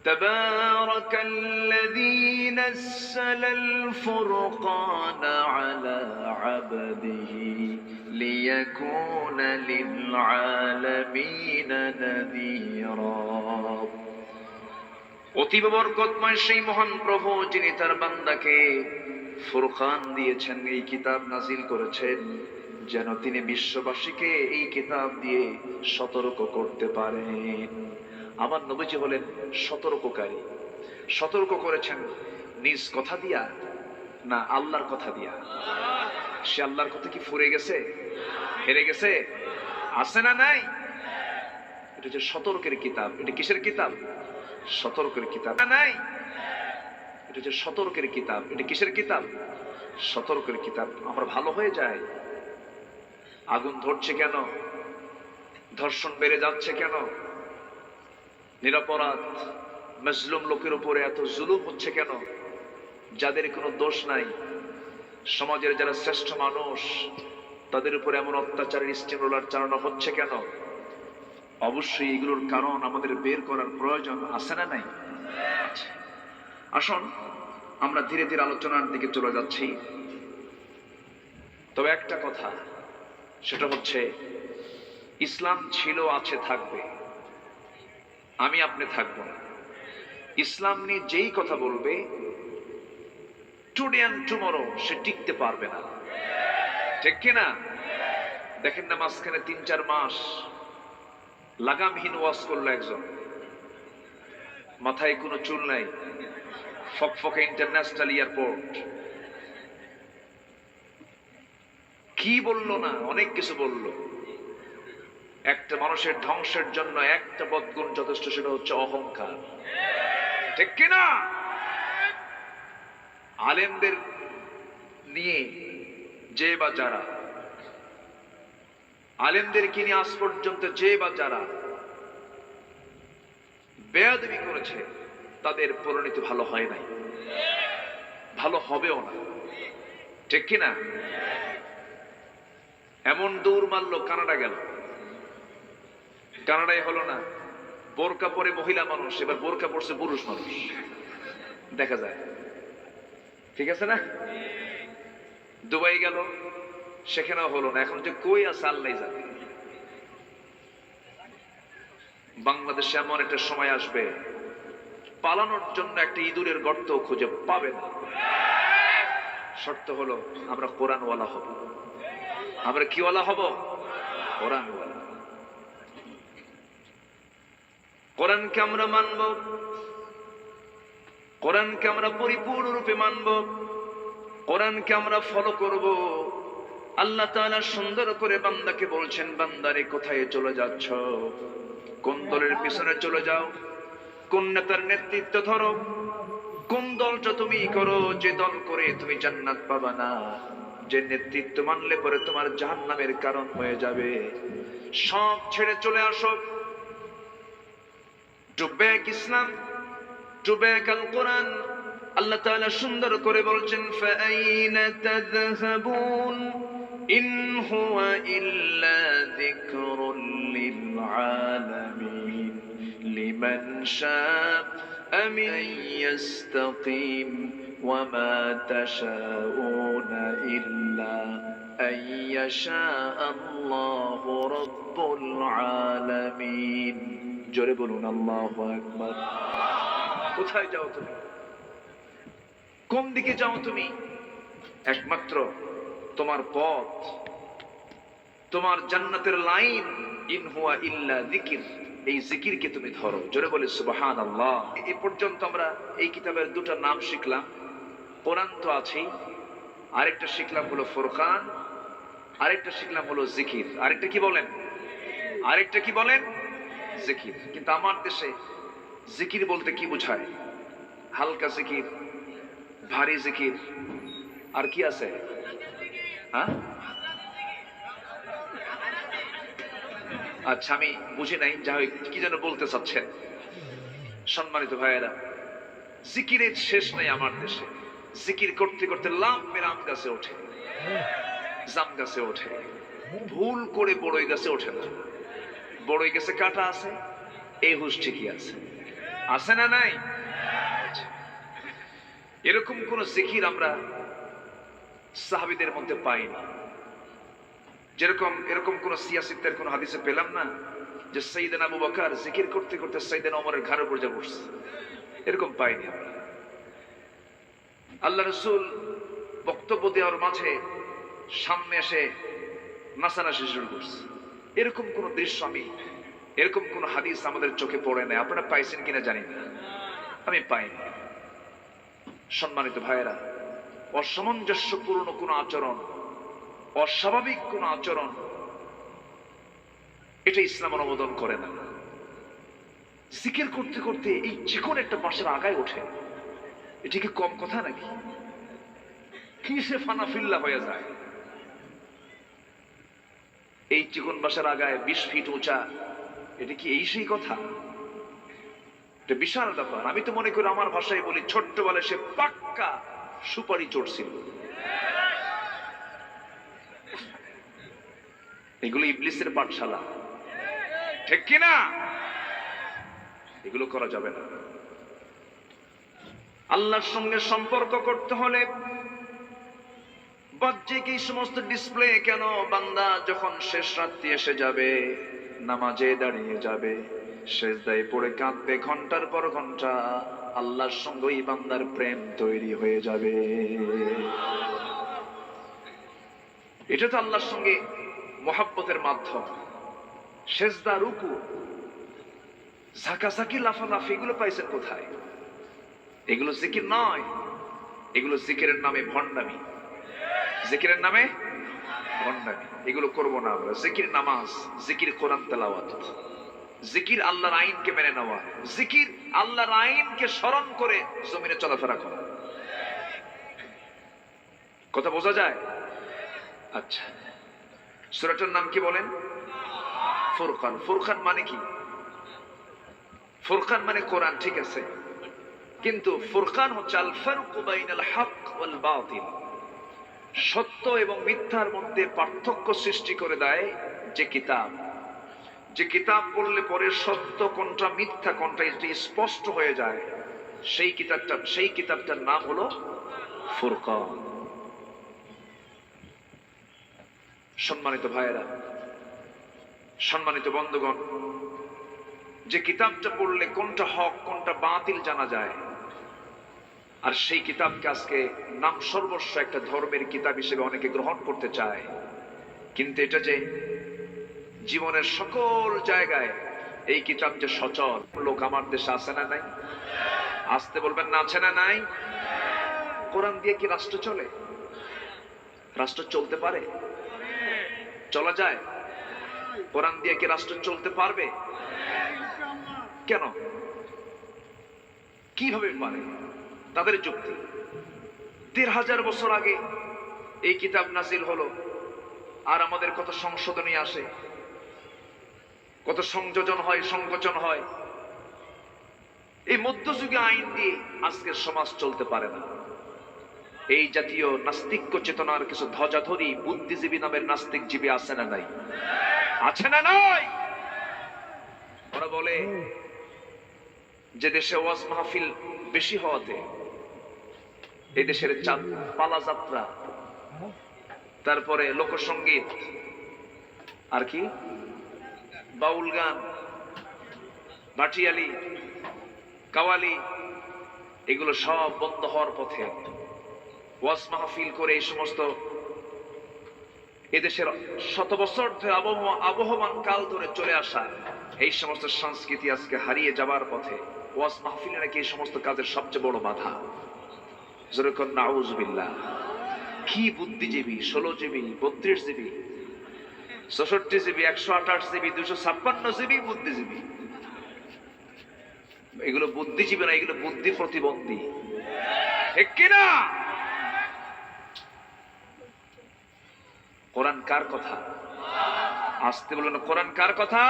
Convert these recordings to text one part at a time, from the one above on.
تبارك الذي نزل الفرقان على عبده ليكون للعالمين نذيرا অতীব বরকতময় সেই মহান প্রভু যিনি তার বান্দাকে ফুরকান দিয়েছেন, এই কিতাব নাজিল করেছেন যেন তিনি বিশ্ববাসীকে এই কিতাব দিয়ে সতর্ক করতে পারেন। আমার নবীজি হলেন সতর্ককারী। সতর্ক করেছেন নিজ কথা দিয়া না আল্লাহর কথা দিয়া? সে আল্লাহর কথা কি ফুরে গেছে, হেরে গেছে, আছে না নাই? এটা হচ্ছে সতর্কের কিতাব। এটা কিসের কিতাব? সতর্কের কিতাব। নাই, এটা হচ্ছে সতর্কের কিতাব। এটা কিসের কিতাব? সতর্কের কিতাব। আমার ভালো হয়ে যায়, আগুন ধরছে কেন, ধর্ষণ বেড়ে যাচ্ছে কেন, নিরপরাধ মজলুম লোকের উপরে এত জুলুম হচ্ছে কেন, যাদের কোনো দোষ নাই, সমাজের যারা শ্রেষ্ঠ মানুষ তাদের উপরে এমন অত্যাচারের স্টিম রোলার চালানো হচ্ছে কেন? অবশ্যই এগুলোর কারণ আমাদের বের করার প্রয়োজন আছে না নাই? আসুন আমরা ধীরে ধীরে আলোচনার দিকে চলে যাচ্ছি। তবে একটা কথা, সেটা হচ্ছে ইসলাম ছিল, আছে, থাকবে। আমি আপনি থাকবো না। ইসলাম নিয়ে যেই কথা বলবে টুডে অ্যান্ড টুমরো সে টিকতে পারবে না, ঠিক কিনা? দেখেন না, মাঝখানে ৩-৪ মাস লাগামহীন ওয়াজ করলো একজন, মাথায় কোনো চুল নাই, ফকফকে ইন্টারন্যাশনাল এয়ারপোর্ট। কি বললো না, অনেক কিছু বললো। একটা মানুষের ধ্বংসের জন্য একটা বদগুণ যথেষ্ট, সেটা হচ্ছে অহংকার, ঠিক কিনা? আলেমদের নিয়ে যে বা যারা, আলেমদেরকে নিয়ে আজ পর্যন্ত যে বা যারা বেয়াদবি করেছে তাদের পরিণতি ভালো হয় নাই, ভালো হবেও না, ঠিক কিনা? এমন দৌড় মারলো, কানাডা গেল, কানাডায় হলো না। বোরকা পরে মহিলা মানুষ, এবার বোরকা পরছে পুরুষ মানুষ, দেখা যায়, ঠিক আছে না? দুবাই গেল, সেখানেও হলো না। এখন যে কই আছে আল্লাহ জানে। বাংলাদেশে এমন একটা সময় আসবে, পালানোর জন্য একটা ইঁদুরের গর্ত খুঁজে পাবে না। শর্ত হলো আমরা কোরআনওয়ালা হব। আমরা কিওয়ালা হব? কোরআনওয়ালা। কোরআনকে আমরা মানব, কোরআনকে আমরা পরিপূর্ণরূপে মানব, কোরআনকে আমরা ফলো করব। আল্লাহ তাআলা সুন্দর করে বান্দাকে বলছেন, বান্দারে কোথায় চলে যাচ্ছ? কোন দলের পিছনে চলে যাও? কোন নেতার নেতৃত্ব ধরো? কোন দলটা তুমি করো? যে দল করে তুমি জান্নাত পাবা না, যে নেতৃত্ব মানলে পরে তোমার জাহান্নামের কারণ হয়ে যাবে, সব ছেড়ে চলে আসো। To back Islam, to back al Quran. আল্লাহ তাআলা সুন্দর করে বলছেন, ফাআইনা তাযহাবুন ইন হুয়া ইল্লা যিকরুল লিল আলামিন লিমান শাআ মিন ইয়াস্তাকিম ওয়া মা তাশাউনা ইল্লা আন ইয়াশা আল্লাহু রাব্বুল আলামিন। জোরে বলুন আল্লাহু আকবার। কোথায় যাও তুমি? কোন দিকে যাও তুমি? একমাত্র তোমার পথ, তোমার জান্নাতের লাইন ইন হুয়া ইল্লা যিকির, এই জিকিরকে তুমি ধরো। জোরে বলে সুবহানাল্লাহ। এই পর্যন্ত আমরা এই কিতাবের দুটো নাম শিখলাম। কোরআন তো আছেই, আরেকটা শিখলাম হলো ফুরকান, আরেকটা শিখলাম হলো জিকির। আরেকটা কি বলেন? আরেকটা কি বলেন? জিকির। কিন্তু আমার দেশে জিকির বলতে কি বোঝায়? হালকা জিকির, ভারী জিকির, আর কি আছে? হ্যাঁ, আচ্ছা আমি বুঝি নাই, যা হোক কি যেন বলতে চাচ্ছেন। সম্মানিত ভাইয়েরা, জিকিরের শেষ নাই আমার দেশে। জিকির করতে করতে লাভ মেরে আম গাছে ওঠে, জাম গাছে ওঠে, ভুল করে বড়ই গাছে ওঠে না। বড়ই গাছে কাঁটা আছে, এই হুঁশ ঠিকই আছে, আছে না নাই? এরকম কোন জিকির আমরা সাহাবীদের মধ্যে পাই না। যেরকম এরকম কোন সিয়াসিতের কোন হাদিসে পেলাম না যে সাইয়েদনা আবু বকর জিকির করতে করতে সাইয়েদনা ওমরের ঘাড়ের উপর যা বসছে, এরকম পাইনি আমরা। আল্লাহ রাসূল বক্তব্য দেওয়ার মাঝে সামনে এসে নাচানাচি শুরু করছে, এরকম কোন দৃশ্য আমি, এরকম কোন হাদিস আমাদের চোখে পড়ে নাই। আপনারা পাইছেন কিনা জানি না, আমি পাইনি। সম্মানিত ভাইয়েরা, অসামঞ্জস্যপূর্ণ কোন আচরণ, অস্বাভাবিক কোন আচরণ, এটা ইসলাম অনুমোদন করে না। জিকির করতে করতে এই যে কোনো একটা বাঁশের আগায় ওঠে, এটা কি কম কথা নাকি? কি সে ফানাফিল্লা হয়ে যায়? এই চিকন বাঁশের আগায় 20 ফিট উঁচা, এটা কি এই সেই কথা? এটা বিশাল ব্যাপার। আমি তো মনে করি, আমার ভাষায় বলি, ছোট্টবেলায় সে পাক্কা সুপারি চড়ছিল। এগুলো ইবলিসের পাঠশালা, ঠিক কিনা? এগুলো করা যাবে না। আল্লাহর সঙ্গে সম্পর্ক করতে হলে বাহ্যিক এই সমস্ত ডিসপ্লে কেন? বান্দা যখন শেষ রাত্রি এসে যাবে, নামাজে দাঁড়িয়ে যাবে, সেজদায় পড়ে কাঁদবে ঘন্টার পর ঘন্টা, আল্লাহর সঙ্গে এই বান্দার প্রেম তৈরি হয়ে যাবে। এটা তো আল্লাহর সঙ্গে মহাব্বতের মাধ্যম। সেজদা, রুকু, ঝাঁকাঝাঁকি, লাফালাফি, এগুলো পাইছেন কোথায়? এগুলো জিকির নয়, এগুলো জিকিরের নামে ভণ্ডামি। জিকিরের নামে ভণ্ডামি, এগুলো করব না আমরা। জিকির নামাজ, জিকির কোরআন তেলাওয়াত, জিকির আল্লাহর আইনকে মেনে নেওয়া, জিকির আল্লাহর আইনকে স্মরণ করে জমিনে চলাফেরা করা। কথা বোঝা যায়? আচ্ছা, সূরাটার নাম কি বলেন? ফুরকান। ফুরকান মানে কি? ফুরকান মানে কোরআন, ঠিক আছে, কিন্তু ফুরকান হচ্ছে আল ফারকু বাইনাল হক ওয়াল বাতিল, সত্য এবং মিথ্যার মধ্যে পার্থক্য সৃষ্টি করে দেয় যে কিতাব। যে কিতাব পড়লে পরে সত্য কোনটা, মিথ্যা কোনটা, এটি স্পষ্ট হয়ে যায়, সেই কিতাবটার নাম হলো ফুরকান। সম্মানিত ভাইয়েরা, সম্মানিত বন্ধুগণ, যে কিতাবটা পড়লে কোনটা হক কোনটা বাতিল জানা যায়, আর সেই কিতাবকে আজকে নাম সর্বস্ব একটা ধর্মের কিতাব হিসেবে অনেকে গ্রহণ করতে চায়। কিন্তু এটা যে জীবনের সকল জায়গায় এই কিতাব যে সচল, লোক আমার দেশে আছে না নাই? আসতে বলবেন না, আছে না নাই? কোরআন দিয়ে কি রাষ্ট্র চলে? রাষ্ট্র চলতে পারে? চলা যায়? কোরআন দিয়ে কি রাষ্ট্র চলতে পারবে? কেন? কিভাবে পারে? তাদের যুক্তি, ১৩,০০০ বছর আগে এই কিতাব নাজিল হলো, আর আমাদের কত সংশোধনী আসে, কত সংযোজন হয়, সংকোচন হয়। এই মধ্যযুগে আইন দিয়ে আজকের সমাজ চলতে পারে না। এই জাতীয় নাস্তিক্য চেতনার কিছু ধ্বজাধরী বুদ্ধিজীবী নামের নাস্তিক জীবী আছে না নাই? আছে না নাই? ওরা বলে যে দেশে ওয়াজ মাহফিল বেশি হওয়াতে এই দেশের পালা যাত্রা, তারপরে লোকসঙ্গীত, আর কি বাউল গান, ভাটিয়ালি, কাওয়ালি, এগুলো সব বন্ধ হওয়ার পথে। ওয়াজ মাহফিল করে এই সমস্ত এদেশের শত বছর ধরে আবহমান কাল ধরে চলে আসা এই সমস্ত সংস্কৃতি আজকে হারিয়ে যাবার পথে। ওয়াজ মাহফিল নাকি এই সমস্ত কাজের সবচেয়ে বড় বাধা। যেরকম নাউজুবিল্লাহ, কি বুদ্ধিজীবী, 16 GB, 32 GB, 64 GB, 128 GB, 256 GB বুদ্ধিজীবী। এগুলো বুদ্ধিজীবী না, এগুলো বুদ্ধি প্রতিবন্ধী, ঠিক কিনা? কোরআন কার কথা? আসতে বলুন, কোরআন কার কথা?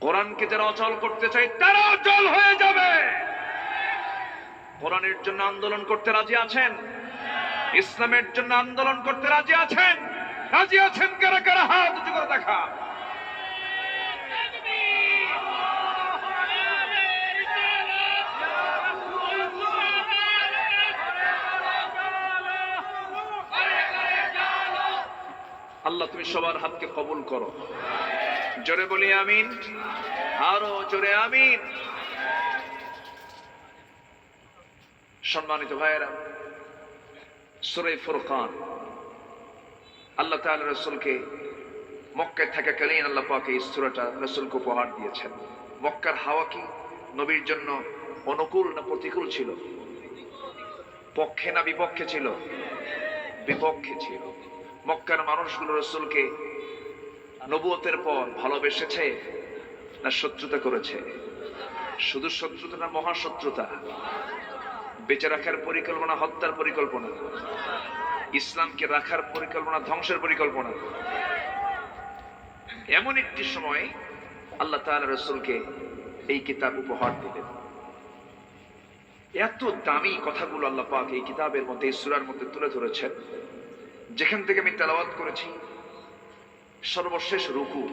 কোরআনকে যারা অচল করতে চায় তারা অচল হয়ে যাবে। কোরআনের জন্য আন্দোলন করতে রাজি আছেন? ইসলামের জন্য আন্দোলন করতে রাজি আছেন? রাজি আছেন কারা কারা? হাত উঁচু করে দেখা। আল্লাহ তুমি সবার হাতকে কবুল করো। জোরে বলি আমিন, আরো জোরে আমিন। সম্মানিত ভাইয়েরা, সূরা ফুরকান আল্লাহ তাআলা রাসূলকে মক্কায় থাকাকালীন আল্লাহ পাক এই সূরাটা রাসূলকে উপহার দিয়েছেন। মক্কার হাওয়া কি নবীর জন্য অনুকূল না প্রতিকূল ছিল? পক্ষে না বিপক্ষে ছিল? বিপক্ষে ছিল। মক্কার মানুষগুলো রাসূলকে নবুয়তের পর ভালোবেসেছে না শত্রুতা করেছে? শুধু শত্রুতা না মহাশত্রুতা? বেঁচে রাখার পরিকল্পনা, হত্যার পরিকল্পনা, ইসলামকে রাখার পরিকল্পনা, ধ্বংসের পরিকল্পনা। এমন একটি সময় আল্লাহ তাআলা রাসূলকে এই কিতাব উপহার দিলেন। এত দামি কথাগুলো আল্লাহ পাক এই কিতাবের মধ্যে, এই সূরার মধ্যে তুলে ধরেছেন, যেখান থেকে আমি তেলাওয়াত করেছি সর্বশেষ রুকু।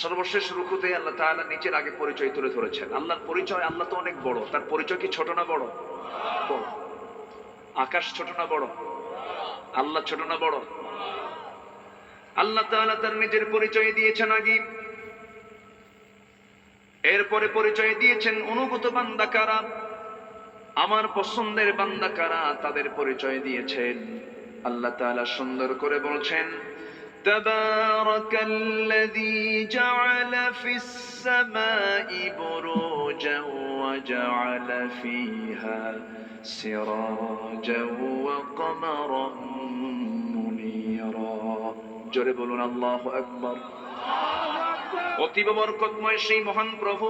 সর্বশেষ রুকুতে আল্লাহ তাআলা নিচের আগে পরিচয় তুলে ধরেছেন। আল্লাহর পরিচয়, আল্লাহ তো অনেক বড়, তার পরিচয় কি ছোট না বড়? বড়। আকাশ ছোট না বড়? আল্লাহ ছোট না বড়? আল্লাহ তাআলা তার নিজের পরিচয় দিয়েছেন আগে, এরপরে পরিচয় দিয়েছেন অনুগত বান্দা কারা, আমার পছন্দের বান্দা কারা, তাদের পরিচয় দিয়েছেন। আল্লাহ তাআলা সুন্দর করে বলছেন, তাবারাকাল্লাযী জাআলা ফিস সামাই বুরুজান ওয়া জাআলা ফিহা সিরাজান ওয়া কমারান মুনীরা। জোরে বলুন আল্লাহু আকবার। অতীব বরকতময় সেই মহান প্রভু,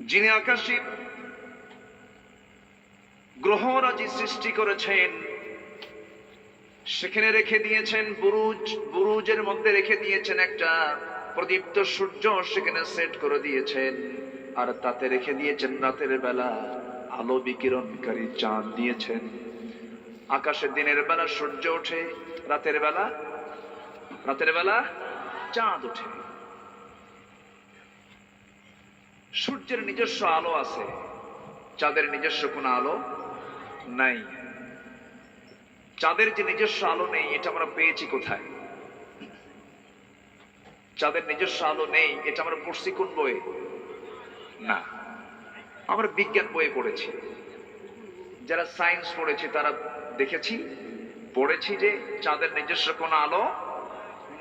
যিনি আকাশে গ্রহরাজি সৃষ্টি করেছেন, সেখানে রেখে দিয়েছেন বুরুজ, বুরুজের মধ্যে রেখে দিয়েছেন একটা প্রদীপ্ত সূর্য, সেখানে সেট করে দিয়েছেন, আর তাতে রেখে দিয়েছেন রাতের বেলা আলো বিকিরণকারী চাঁদ দিয়েছেন। আকাশে দিনের বেলা সূর্য ওঠে, রাতের বেলা চাঁদ ওঠে। সূর্যের নিজস্ব আলো আছে, চাঁদের নিজস্ব কোনো আলো নাই। চাঁদের যে নিজস্ব আলো নেই, এটা আমরা পেয়েছি কোথায়? চাঁদের নিজস্ব আলো নেই, এটা আমরা পড়ছি কোন বইয়ে? না, আমরা বিজ্ঞান বইয়ে পড়েছি। যারা সায়েন্স পড়েছি তারা দেখেছি, পড়েছি যে চাঁদের নিজস্ব কোনো আলো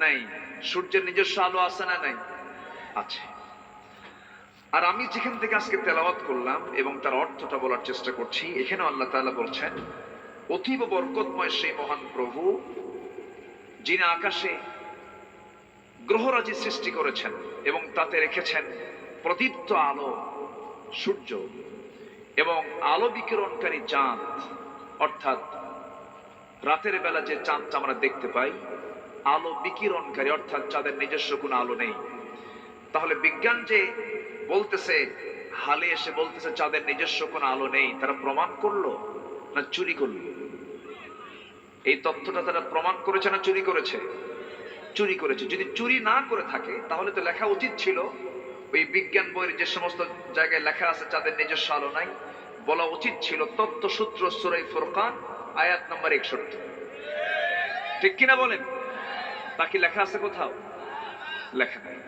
নাই। সূর্যের নিজস্ব আলো আছে না নাই? আছে। আর আমি যেখান থেকে আজকে তেলাওয়াত করলাম এবং তার অর্থটা বলার চেষ্টা করছি, এখানে আল্লাহ তাআলা বলছেন, অতীব বরকতময় সেই মহান প্রভু, যিনি আকাশে গ্রহরাজি সৃষ্টি করেছেন এবং তাতে রেখেছেন প্রদীপ্ত আলো সূর্য এবং আলো বিকিরণকারী চাঁদ। অর্থাৎ রাতের বেলা যে চাঁদটা আমরা দেখতে পাই, আলো বিকিরণকারী, অর্থাৎ চাঁদের নিজস্ব কোনো আলো নেই। তাহলে বিজ্ঞান যে বলতেছে, হালে এসে বলতেছে চাঁদের নিজস্ব কোনো আলো নেই, তারা প্রমাণ করলো না চুরি করলো? এই তথ্যটা তারা প্রমাণ করেছে না চুরি করেছে? চুরি করেছে। যদি চুরি না করে থাকে তাহলে তো লেখা উচিত ছিল, ওই বিজ্ঞান বইয়ের যে সমস্ত জায়গায় লেখা আছে চাঁদের নিজস্ব আলো নাই, বলা উচিত ছিল তত্ত্বসূত্র সূরা ফুরকান আয়াত নম্বর 61। ঠিক কিনা বলেন? তা কি লেখা আছে কোথাও? লেখা নাই।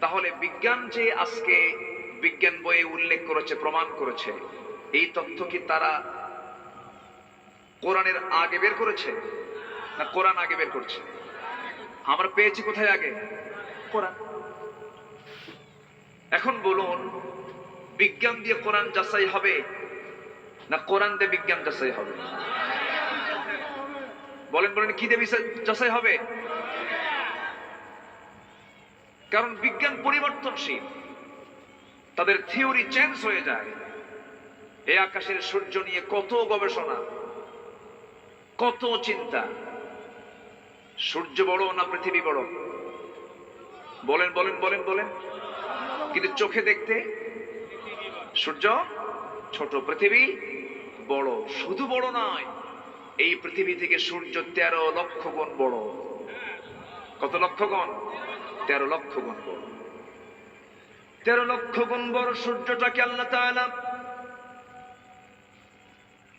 তাহলে বিজ্ঞান যে আজকে বিজ্ঞান বইয়ে উল্লেখ করেছে, প্রমাণ করেছে, এই তথ্য কি তারা কোরআনের আগে বের করেছে না কোরআন আগে বের করছে? আমরা পেয়েছি কোথায় আগে? কোরআন। এখন বলুন, বিজ্ঞান দিয়ে কোরআন যাচাই হবে না কোরআন দিয়ে বিজ্ঞান যাচাই হবে? বলেন বলেন, কি দিয়ে যাচাই হবে? কারণ বিজ্ঞান পরিবর্তনশীল, তাদের থিওরি চেঞ্জ হয়ে যায়। এই আকাশের সূর্য নিয়ে কত গবেষণা, কত চিন্তা। সূর্য বড় না পৃথিবী বড়? বলেন বলেন বলেন বলেন। কিন্তু চোখে দেখতে সূর্য ছোট, পৃথিবী বড়। শুধু বড় নয়, এই পৃথিবী থেকে সূর্য 13 লক্ষ গুণ বড়। কত লক্ষ গুণ? 13 লক্ষ গুণ বড়। 13 লক্ষ গুণ বড় সূর্যটাকে আল্লাহ তাআলা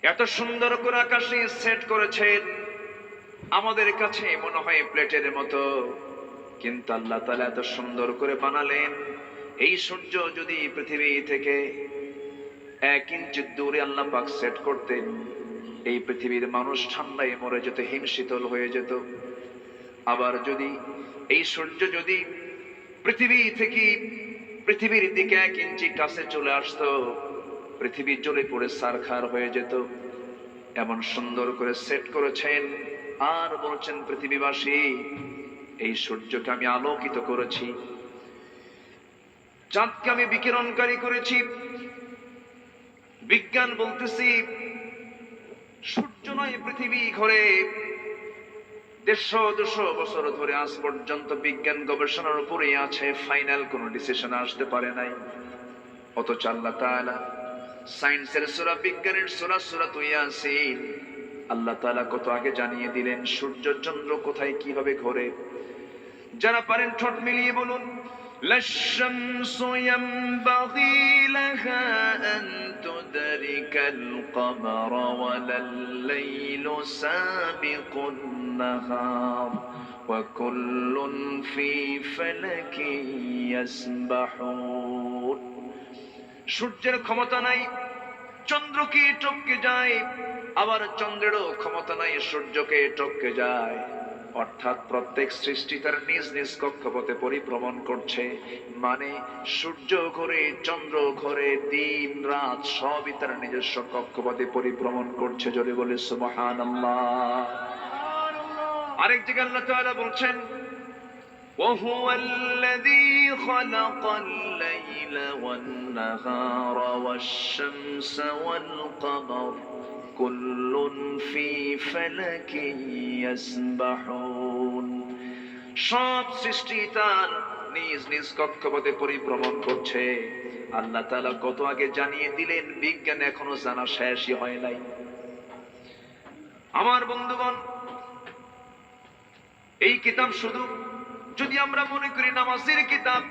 এত সুন্দর করে আকাশে সেট করেছেন, আমাদের কাছে মনে হয় প্লেটের মতো, কিন্তু আল্লাহ তাআলা এত সুন্দর করে বানালেন। এই সূর্য যদি পৃথিবী থেকে 1 ইঞ্চি দূরে আল্লাহ পাক সেট করতেন, এই পৃথিবীর মানুষ ঠান্ডায় মরে যেত, হিমশীতল হয়ে যেত। আবার যদি এই সূর্য যদি পৃথিবী থেকে পৃথিবীর দিকে 1 ইঞ্চি কাছে চলে আসতো, পৃথিবী জ্বলে পড়ে ছারখার হয়ে যেত। এমন সুন্দর করে সেট করেছেন। আর বলছেন পৃথিবীবাসী, এই সূর্যকে আমি আলোকিত করেছি, চাঁদকে আমি বিকিরণকারী করেছি। বিজ্ঞান বলতেছি সূর্য নয় পৃথিবী ঘোরে। 150-200 বছর ধরে আজ পর্যন্ত বিজ্ঞান গবেষণার উপরেই আছে, ফাইনাল কোন ডিসিশন আসতে পারে নাই। অথচ আল্লাহ তাআলা সায়েন্সের সূরা, বিজ্ঞানের সূরা সূরাতুল ইয়াসিন, আল্লাহ তাআলা কত আগে জানিয়ে দিলেন সূর্য চন্দ্র কোথায় কিভাবে ঘোরে। যারা পারেন ঠোঁট মিলিয়ে বলুন, লাশ-শামসু ইয়ানবাগি লাহা আন তুদরিকাল কমারা ওয়ালাল-লাইলু সাবিকুন নাহার ওয়া কুল্লুন ফি ফালাকিন ইয়াসবাহুন। সূর্যের ক্ষমতা নাই চন্দ্রকে টপকে যায়, আবার চন্দ্রেরও ক্ষমতা নাই সূর্যকে টপকে যায়। অর্থাৎ প্রত্যেক সৃষ্টি তার নিজ নিজ কক্ষপথে পরিভ্রমণ করছে। মানে সূর্য ঘোরে, চন্দ্র ঘোরে, দিন রাত সবই তার নিজস্ব কক্ষপথে পরিভ্রমণ করছে। জোরে বলে সুবহানাল্লাহ। আরেক জায়গায় আল্লাহ তাআলা বলছেন, وهو الذي خلق الليل والنهار والشمس والقمر كل في فلك يسبحون। সব সৃষ্টি তার নিজ নিজ কক্ষপথে পরিভ্রমণ করছে। আল্লাহ তাআলা কত আগে জানিয়ে দিলেন, বিজ্ঞান এখনো জানা শেষই হয় নাই। আমার বন্ধুগণ, এই কিতাব শুধু যদি আমরা মনে করি নামাজের কিতাব,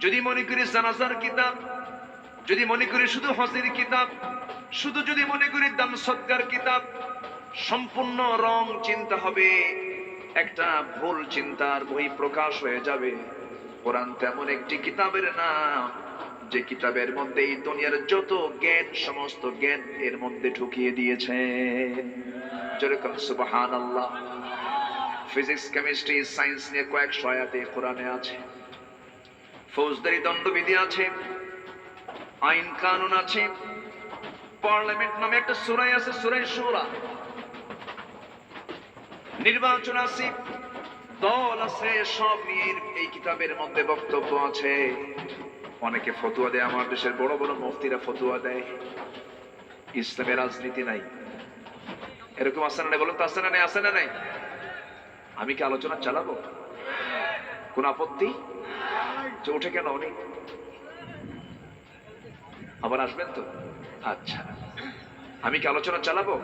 যদি মনে করি জানাজার কিতাব, যদি মনে করি শুধু হজের কিতাব, শুধু যদি মনে করি দান সদকার কিতাব, সম্পূর্ণ রং চিন্তা হবে, একটা ভুল চিন্তার বই প্রকাশ হয়ে যাবে। কোরআন তেমন একটি কিতাবের নাম যে কিতাবের মধ্যে এই দুনিয়ার যত জ্ঞান, সমস্ত জ্ঞান এর মধ্যে ঢুকিয়ে দিয়েছেন। যেরকম সুবহানাল্লাহ। ফিজিক্স, কেমিস্ট্রি, সায়েন্স নিয়ে কয়েকশো আয়াতে কোরআনে আছে। ফৌজদারি দণ্ডবিধি আছে, আইন কানুন আছে, পার্লামেন্ট নামে একটা সূরা আছে, সূরা শুরা, নির্বাচন আছে, দল আছে, সব নিয়ে এই কিতাবের মধ্যে বক্তব্য আছে। অনেকে ফতোয়া দেয়, আমার দেশের বড় বড় মুফতিরা ফতোয়া দেয় ইসলামের রাজনীতি নাই। এরকম আছে না? বলুন তো, আছে না নাই? আছে না নাই? আমি কি আলোচনা চালাবো? কোন আপত্তি? যে উঠে কেন উনি আবার আসবেন তো? আচ্ছা, আমি কি আলোচনা চালাবো?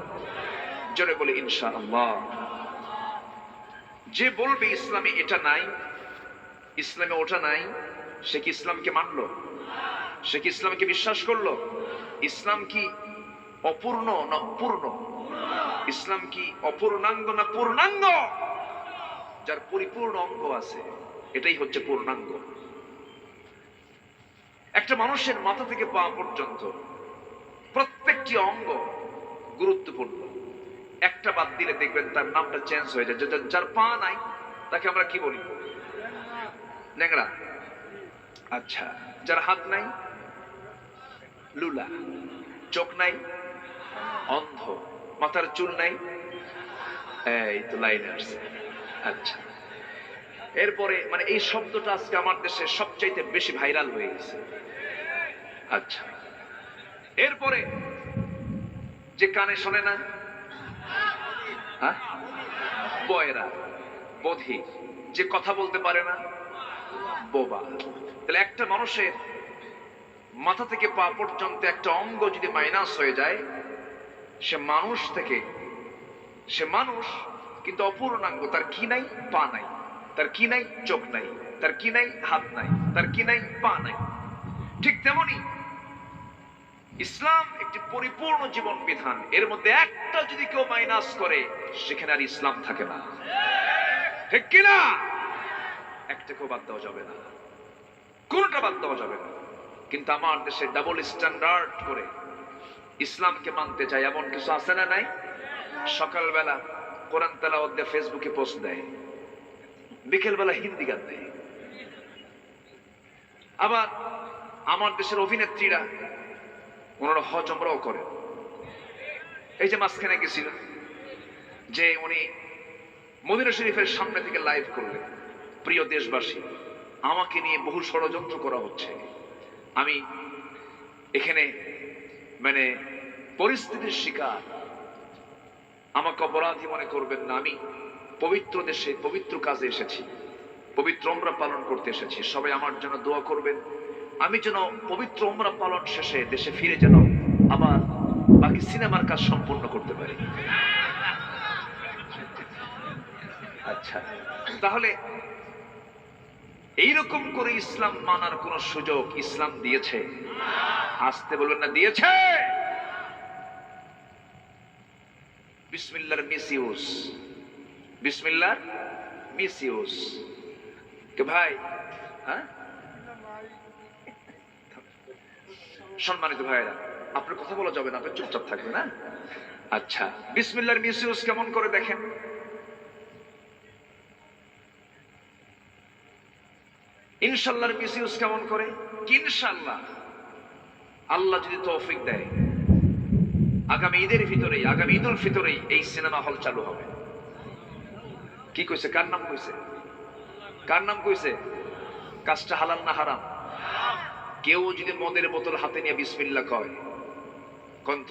জোরে বলি ইনশাআল্লাহ। যে বলবে ইসলামে এটা নাই, ইসলামে ওটা নাই, সে কি ইসলামকে মানলো? সে কি ইসলামকে বিশ্বাস করলো? ইসলাম কি অপূর্ণ না পূর্ণ? ইসলাম কি অপূর্ণাঙ্গ না পূর্ণাঙ্গ? যার পরিপূর্ণ অঙ্গ আছে, এটাই হচ্ছে পূর্ণাঙ্গ। একটা মানুষের মাথা থেকে পা পর্যন্ত প্রত্যেকটি অঙ্গ গুরুত্বপূর্ণ। একটা বাদ দিলে দেখবেন তার নামটা চেঞ্জ হয়ে যায়। যার পা নাই তাকে আমরা কি বলি? ন্যাংরা। আচ্ছা, যার হাত নাই লুলা, চোখ নাই অন্ধ, মাথার চুল নাই, এই তো লাইন আসছে। আচ্ছা, এরপরে মানে এই শব্দটা আজকে আমার দেশে সবচাইতে বেশি ভাইরাল হয়ে গেছে। আচ্ছা, এরপরে যে কানে শোনে না, হ্যাঁ, বয়রা, বধির, যে কথা বলতে পারে না, বোবা। তাহলে একটা মানুষের মাথা থেকে পা পর্যন্ত একটা অঙ্গ যদি মাইনাস হয়ে যায়, সে মানুষ থেকে, সে মানুষ কিন্তু অপূর্ণাঙ্গ। তার কি নাই? পা নাই। তার কি নাই? চোখ নাই। তার কি নাই? হাত নাই। তার কি নাই? পা নাই। ঠিক তেমনি ইসলাম একটি পরিপূর্ণ জীবন বিধান, এর মধ্যে একটা যদি কেউ মাইনাস করে সেখানে আর ইসলাম থাকে না, ঠিক কিনা? একটা কেউ বাদ দেওয়া যাবে না, কোনটা বাদ দেওয়া যাবে না। কিন্তু আমার দেশে ডাবল স্ট্যান্ডার্ড করে ইসলামকে মানতে চাই এমন কিছু আছে না নাই? সকালবেলা কোরআন তেলাওয়াত দিয়ে ফেসবুকে পোস্ট দেয়, বিকেলবেলা হিন্দি গান দেয়। আবার আমার দেশের অভিনেত্রীরা ওনারা হজ উমরাও করেন। এই যে মাঝখানে গেছিল যে উনি মদিনা শরীফের সামনে থেকে লাইভ করলেন, প্রিয় দেশবাসী আমাকে নিয়ে বহু ষড়যন্ত্র করা হচ্ছে, আমি এখানে মানে পরিস্থিতির শিকার, আমাকে অপরাধী মনে করবেন না। আমি পবিত্র দেশে পবিত্র কাজে এসেছি, পবিত্র উমরা পালন করতে এসেছি। সবাই আমার জন্য দোয়া করবেন, আমি যেন পবিত্র উমরা পালন শেষে দেশে ফিরে যেন আবার বাকি সিনেমার কাজ সম্পূর্ণ করতে পারি। আচ্ছা, তাহলে এইরকম করে ইসলাম মানার কোন সুযোগ ইসলাম দিয়েছে? আসতে বলবেন না দিয়েছে। বিসমিল্লাহর মিসইউজ, বিসমিল্লাহর মিসইউজ। কে ভাই? হ্যাঁ, সম্মানিত ভাইরা, আপনার কথা বলা যাবে না, আপনি চুপচাপ থাকবেন। না আচ্ছা, বিসমিল্লাহর মিসইউজ কেমন করে দেখেন। ইনশাআল্লাহর মিসইউজ কেমন করে? ইনশাআল্লাহ আল্লাহ যদি তৌফিক দেয় আগামী ঈদের ভিতরেই, আগামী ঈদুল ফিতরেই এই সিনেমা হল চালু হবে। কি কইছে? কার নাম কইছে? কার নাম কইছে? কাজটা হালাল না হারাম? কেউ যদি মদের বোতল হাতে নিয়ে বিসমিল্লাহ কয়, কন্ত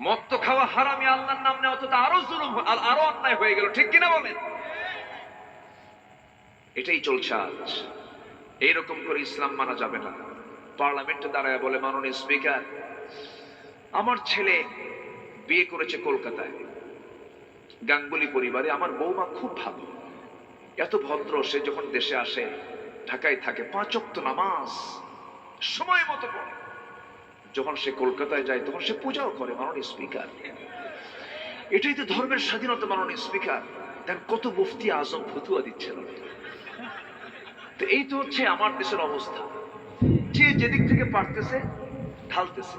মদ তো খাওয়া হারামি, আল্লাহর নাম নেওয়া তো আরো জুলুম, আরো অন্যায় হয়ে গেল, ঠিক কিনা বলেন? এটাই চলছে আজ। এইরকম করে ইসলাম মানা যাবে না। পার্লামেন্টে দাঁড়ায় বলে, মাননীয় স্পিকার, আমার ছেলে বিয়ে করেছে কলকাতায়, গাঙ্গুলি পরিবারে, আমার বৌমা খুব ভালো, এত ভদ্র, সে যখন দেশে আসে ঢাকায় থাকে, 5 ওয়াক্ত নামাজ সময় মতো পড়ে, যখন সে কলকাতায় যায় তখন সে পূজাও করে। মাননীয় স্পিকার, এটাই তো ধর্মের স্বাধীনতা। মাননীয় স্পিকার, দেন কত মুফতি আজম ফতুয়া দিচ্ছেন। তো এই তো হচ্ছে আমার দেশের অবস্থা, যে যেদিক থেকে পারতেছে ঢালতেছে।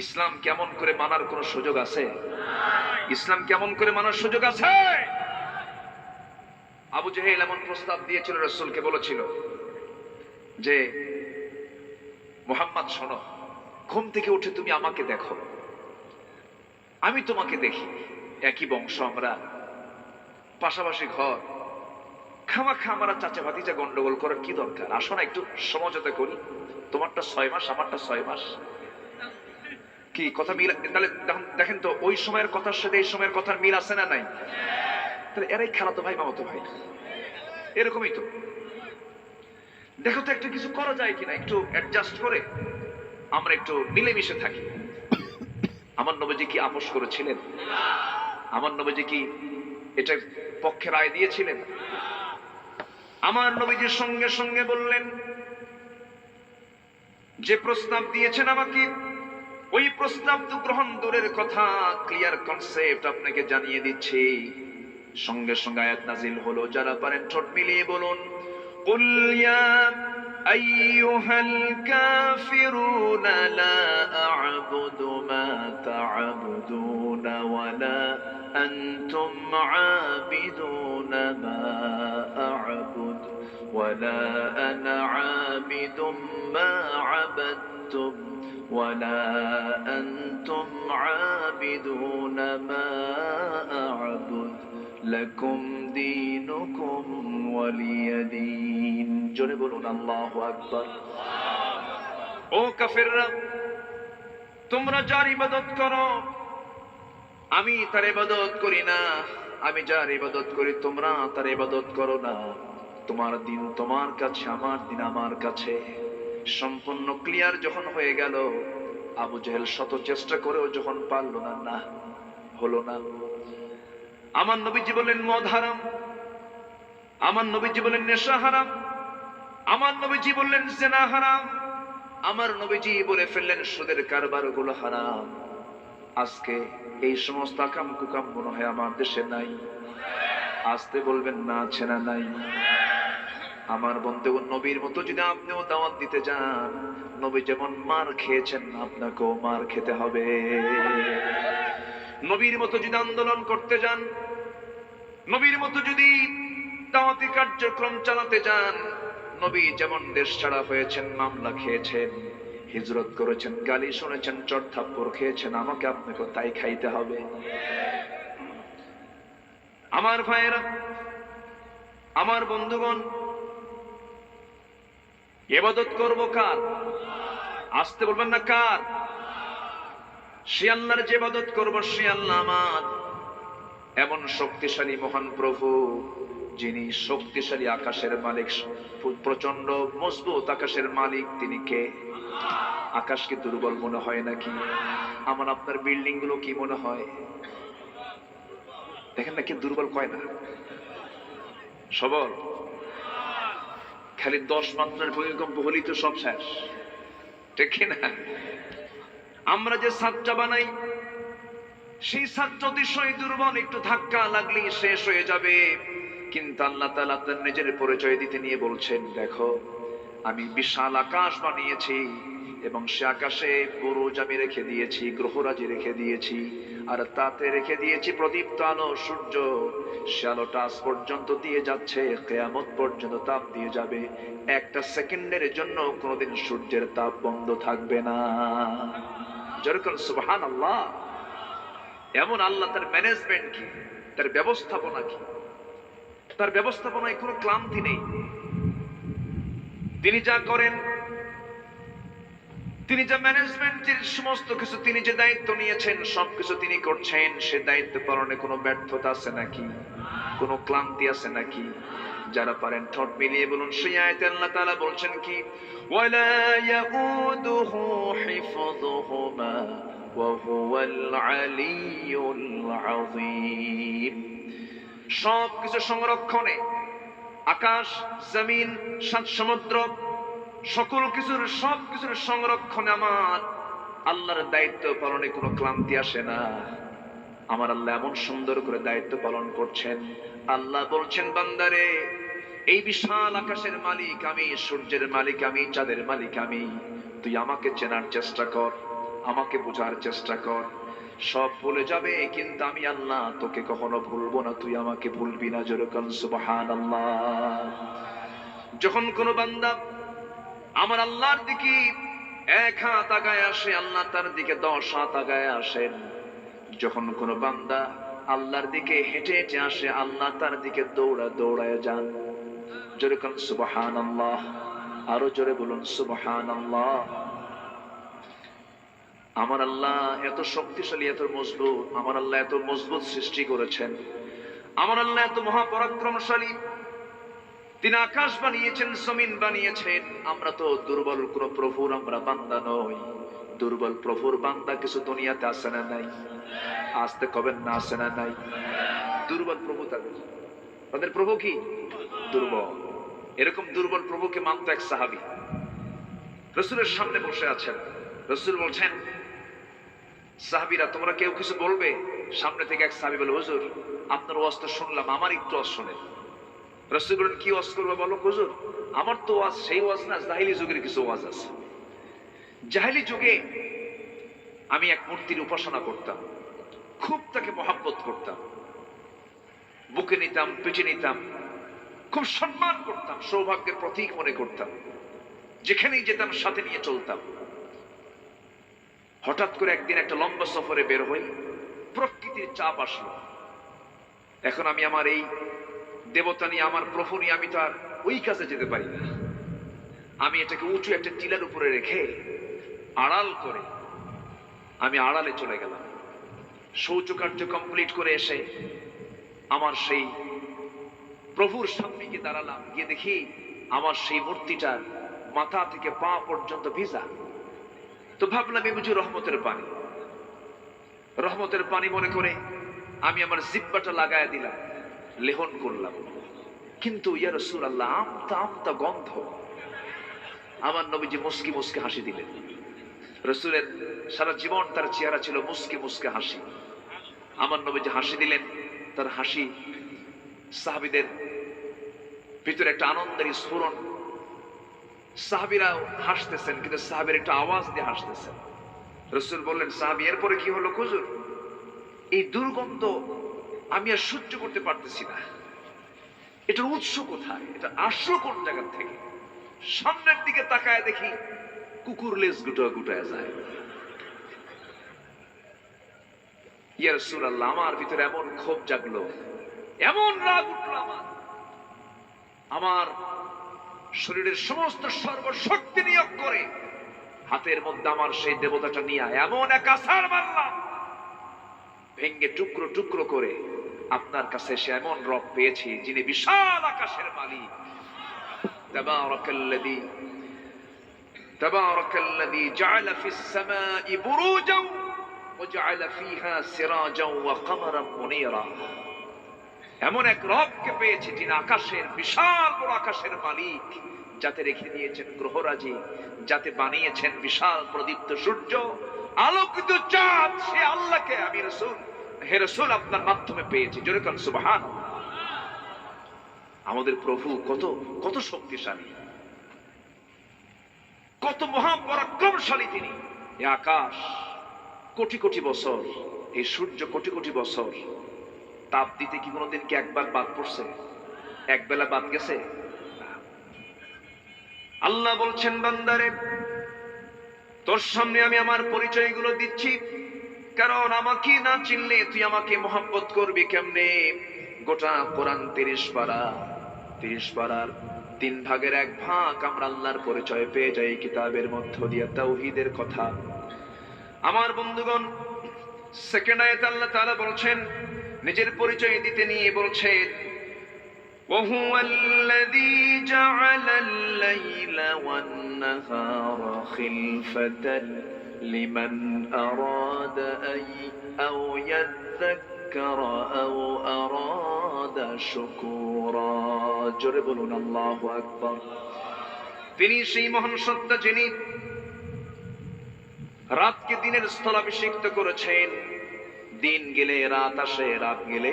ইসলাম কেমন করে মানার কোন সুযোগ আছে? ইসলাম কেমন করে মানার সুযোগ আছে? আবু জেহেল এমন প্রস্তাব দিয়েছিল, রাসূলকে বলেছিল যে মুহাম্মদ শোনো, ঘুম থেকে উঠে তুমি আমাকে দেখো, আমি তোমাকে দেখি, একই বংশ আমরা, পাশাপাশি ঘর, খামাখা আমরা চাচা ভাতিজা গন্ডগোল করার কি দরকার? আসো না একটু সমঝোতা করি, তোমারটা 6 মাস, আমারটা 6 মাস, কি কথা মিল? তাহলে দেখেন তো ওই সময়ের কথার সাথে এই সময়ের কথার মিল আছে না নাই? তাহলে এরাই খালাতো ভাই মামাতো ভাই, এরকমই তো। দেখো তো একটা কিছু করা যায় কিনা, একটু অ্যাডজাস্ট করে আমরা একটু মিলেমিশে থাকি। আমার নবীজি কি আপোষ করেছিলেন? আমার নবীজি কি এটার পক্ষে রায় দিয়েছিলেন? আমার নবীজির সঙ্গে সঙ্গে বললেন, যে প্রস্তাব দিয়েছেন আমাকে, ওই প্রস্তাব তো গ্রহণ দূরের কথা, ক্লিয়ার কনসেপ্ট আপনাকে জানিয়ে দিচ্ছি। সঙ্গে সঙ্গে আয়াত নাজিল হলো, যারা পারেন ঠোঁট মিলিয়ে বলুন, কুল ইয়া আইয়ুহাল কাফিরুনা লা আ'বুদু মা তা'বুদুনা ওয়া লা আনতুম আ'বিদুনা মা আ'বুদু ওয়া লা আনা আ'বিদুম মা আ'বাদতুম ولا أنتم عابدون ما أعبد لكم دينكم ولي دين। জোরে বলুন আল্লাহু আকবার। ও কাফেররা, তোমরা যার ইবাদত করো আমি তার ইবাদত করি না, আমি যার ইবাদত করি তোমরা তার ইবাদত করো না। তোমার দিন তোমার কাছে, আমার দিন আমার কাছে। সম্পূর্ণ ক্লিয়ার যখন হয়ে গেল, আবু জেহেল শত চেষ্টা করেও যখন পারলো না, না হলো না। আমার নবীজি বললেন মদ হারাম, আমার নবীজি বললেন নেশা হারাম, আমার নবীজি বললেন জিনা হারাম, আমার নবীজি বলে ফেললেন সুদের কারবার গুলো হারাম। আজকে এই সমস্ত আকাম কুকাম মনে হয় আমার দেশে নাই। আসতে বলবেন না, আছে না নাই? আমার বন্ধু, নবীর মতো যদি আপনিও দাওয়াত দিতে যান, নবী যেমন মার খেয়েছেন আপনাকেও মার খেতে হবে। নবীর মতো যদি আন্দোলন করতে যান, নবীর মতো যদি দাওয়াতি কার্যক্রম চালাতে যান, নবী যেমন দেশ ছাড়া হয়েছেন, মামলা খেয়েছেন, হিজরত করেছেন, গালি শুনেছেন, চড় থাপ্পড় খেয়েছেন, আমাকে আপনাকে তাই খাইতে হবে। আমার ভাইয়েরা, আমার বন্ধুগণ, ইবাদত করব কার? আসতে বলবেন না কার? সে আল্লাহর যে ইবাদত করব সে আল্লাহ আমার এমন শক্তিশালী মহান প্রভু, যিনি শক্তিশালী আকাশের মালিক, প্রচন্ড মজবুত আকাশের মালিক। তিনি কে? আকাশকে দুর্বল মনে হয় নাকি? আমার আপনার বিল্ডিং গুলো কি মনে হয়? দেখেন না, কি দুর্বল কয় না, সবল। খালি 10 মাত্রার ভূমিকম্প হলেই তো সব শেষ, ঠিক না? আমরা যে ছাদটা বানাই, সেই ছাদটা অতিশয় দুর্বল, একটু ধাক্কা লাগলেই শেষ হয়ে যাবে। কিন্তু আল্লাহ তাআলা তার নিজের পরিচয় দিতে নিয়ে বলছেন, দেখো আমি বিশাল আকাশ বানিয়েছি এবং সে আকাশে বুরুজ আমি রেখে দিয়েছি, গ্রহরাজি রেখে দিয়েছি, আর তাতে রেখে দিয়েছি প্রদীপ্ত আলো, সূর্য। সে আলোটা আজ পর্যন্ত দিয়ে যাচ্ছে, কিয়ামত পর্যন্ত তাপ দিয়ে যাবে। একটা সেকেন্ডের জন্য কোনোদিন সূর্যের তাপ বন্ধ থাকবে না। যেরকম সুবহানাল্লাহ। এমন আল্লাহ, তার ম্যানেজমেন্ট কি, তার ব্যবস্থাপনা কি? তার ব্যবস্থাপনায় কোনো ক্লান্তি নেই। তিনি যা করেন, তিনি যা ম্যানেজমেন্টের সমস্ত কিছু, তিনি যে দায়িত্ব নিয়েছেন সবকিছু তিনি করছেন। সে দায়িত্ব পালনে কোনো ব্যর্থতা আছে নাকি? কোনো ক্লান্তি আছে নাকি? যারা পারেন ঠোঁট মিলিয়ে বলুন, সেই আয়াতে আল্লাহ তাআলা বলছেন কি? ওয়ালা ইয়াউদুহু হিফযুহুমা ওয়া হুয়াল আলিয়্যুল আযীম। সবকিছু সংরক্ষণে, আকাশ, জমিন, সাত সমুদ্র, সকল কিছুর, সবকিছুর সংরক্ষণে আমার আল্লাহর দায়িত্ব পালনে কোনো ক্লান্তি আসে না। আমার আল্লাহ এমন সুন্দর করে দায়িত্ব পালন করছেন। আল্লাহ বলছেন, বান্দারে, এই বিশাল আকাশের মালিক আমি, সূর্যের মালিক আমি, চাঁদের মালিক আমি। তুই আমাকে চেনার চেষ্টা কর, আমাকে বোঝার চেষ্টা কর। সব ভুলে যাবে, কিন্তু আমি আল্লাহ তোকে কখনো ভুলবো না, তুই আমাকে ভুলবি না। যেরকম সুবহানাল্লাহ। যখন কোন বান্দা আমার আল্লাহর দিকে 1 হাত আগায় আসে, আল্লাহ তার দিকে 10 হাত আগায় আসেন। যখন কোন বান্দা আল্লাহর দিকে হেঁটে হেঁটে আসে, আল্লাহ তার দিকে দৌড়ায় যান। যেরকম সুবহানাল্লাহ। আরো জোরে বলুন সুবহানাল্লাহ। আমার আল্লাহ এত শক্তিশালী, এত মজবুত। আমার আল্লাহ এত মজবুত সৃষ্টি করেছেন। আমার আল্লাহ এত মহাপরাক্রমশালী। তিনি আকাশ বানিয়েছেন, জমিন বানিয়েছেন। আমরা তো দুর্বল কোন প্রভুর আমরা বান্দা নই। দুর্বল প্রভুর বান্দা কিছু দুনিয়াতে আছে না নাই? আসতে কবেন না, আছে না নাই? দুর্বল প্রভু, তাদের প্রভু কি দুর্বল? এরকম দুর্বল প্রভুকে মানত এক সাহাবী। রাসূলের সামনে বসে আছেন। রাসূল বলছেন, সাহাবীরা তোমরা কেউ কিছু বলবে? সামনে থেকে এক সাহাবী বলে, হুজুর আপনার ওয়াজ তো শুনলাম, আমার একটু ওয়াজ শোনেন। রাসূল বলেন, কি ওয়াজ করবে বলো? হুজুর আমার তো ওয়াজ সেই ওয়াজ না, জাহিলি যুগের কিছু ওয়াজ আছে। জাহিলি যুগে আমি এক মূর্তির উপাসনা করতাম, খুব তাকে মহব্বত করতাম, বুকে নিতাম, পিঠে নিতাম, খুব সম্মান করতাম, সৌভাগ্যের প্রতীক মনে করতাম, যেখানেই যেতাম সাথে নিয়ে চলতাম। হঠাৎ করে একদিন একটা লম্বা সফরে বের হই, প্রকৃতির চাপ আসলো। এখন আমি আমার এই দেবতা নিয়ে, আমার প্রভু নিয়ে আমি তো আর ওই কাজে যেতে পারি না। আমি এটাকে উঁচু একটা টিলার উপরে রেখে আড়াল করে আমি আড়ালে চলে গেলাম। শৌচকার্য কমপ্লিট করে এসে আমার সেই প্রভুর সামনে গিয়ে দাঁড়ালাম। গিয়ে দেখি আমার সেই মূর্তিটার মাথা থেকে পা পর্যন্ত ভিজা। তো ভাবলাম এই বুঝি রহমতের পানি। রহমতের পানি মনে করে আমি আমার জিহ্বাটা লাগায় দিলাম, লেহন করলাম। কিন্তু ইয়া রাসূলুল্লাহ, আমতা আমতা গন্ধ। আমার নবীজি মুস্কি মুস্কি হাসি দিলেন। রাসূলের সারা জীবন তার চেহারা ছিল মুস্কি মুস্কি হাসি। আমার নবীজি হাসি দিলেন, তার হাসি সাহাবীদের ভিতরে একটা আনন্দের স্ফুরণ। সাহাবীরাও হাসতেছেন, কিন্তু সাহাবীর একটা আওয়াজ দিয়ে হাসতেছেন। রাসূল বললেন, সাহাবী এরপরে কি হলো হুজুর? এই দুর্গন্ধ আমি আর সহ্য করতে পারতেছি না, এটার উৎস কোথায়, এটা আসলো কোন জায়গা থেকে? সামনের দিকে তাকায় দেখি কুকুর লেজ গুটায় যায়। ইয়া রাসূলুল্লাহ, আমার ভিতরে এমন ক্ষোভ জাগলো, এমন রাগ উঠলো, আমার শরীরের সমস্ত সর্বশক্তি নিয়োগ করে হাতের মধ্যে আমার সেই দেবতাটা নিয়ে এমন এক আছাড় মারলাম, ভেঙ্গে টুকরো টুকরো করে আপনার কাছে এসে এমন রব পেয়েছি যিনি বিশাল আকাশের মালিক। তাবারাকাল্লাযী জাআলা ফিস সামাই বুরুজাও ওয়া জাআলা ফিহা সিরাজাও ওয়া কমারান মুনীরা। এমন এক রবকে পেয়েছি যিনি আকাশের বিশাল বড় আকাশের মালিক, যাতে রেখে দিয়েছেন গ্রহরাজি, যাতে বানিয়েছেন বিশাল প্রদীপ্ত সূর্য, আলোকিত চাঁদ। সে আল্লাহকে আমি রাসূল, হে রাসূল, আপনার মাধ্যমে পেয়েছি। জোরে বলেন সুবহানাল্লাহ। আমাদের প্রভু কত কত শক্তিশালী, কত মহাপরাক্রমশালী তিনি। এই আকাশ কোটি কোটি বছর, এই সূর্য কোটি কোটি বছর তাপ দিতে কি কোনোদিন কি একবার বাদ পড়ছে? এক বেলা বাদ গেছে? আল্লাহ বলছেন, বান্দারে তোর সামনে আমি আমার পরিচয়গুলো দিচ্ছি, কারণ আমাকে না চিনলে তুই আমাকে মহব্বত করবি কেমনে? গোটা কোরআন 30 পারা, 30 পারার 3 ভাগের 1 ভাগ আমরা আল্লাহর পরিচয় পেয়ে যাই কিতাবের মধ্য দিয়ে, তাওহীদের কথা। আমার বন্ধুগণ, সেকেন্ড আয়াতে আল্লাহ তাআলা বলছেন, নিজের পরিচয় দিতে নিয়ে বলছেন, وهو الذي جعل الليل والنهار خلفة لمن أراد أو يذكر أو أراد شكورا। জোরে বলুন আল্লাহু আকবার। তিনি সেই মহান সত্তা যিনি রাতকে দিনের স্থলাভিষিক্ত করেছেন। দিন গেলে রাত আসে, রাত গেলে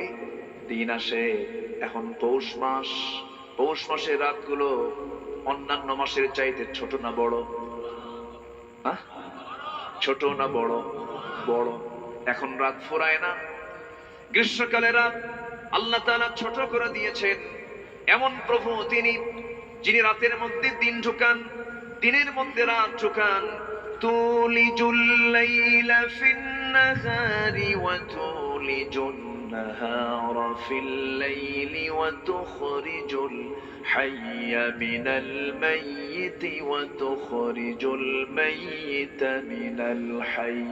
দিন আসে। এখন পৌষ মাস, পৌষ মাসের রাতগুলো অন্যান্য মাসের চাইতে ছোট না বড়? ছোট না বড়? বড়। এখন রাত ফুরায় না। গ্রীষ্মকালে রাত আল্লাহ তাআলা ছোট করে দিয়েছেন। এমন প্রভু তিনি যিনি রাতের মধ্যে দিন ঢুকান, দিনের মধ্যে রাত ঢুকান। তুলিজুল লাইলা ফিন নাহারি ওয়া তুলিজুন النهار في الليل وتخرج الحي من الميت وتخرج الميت من الحي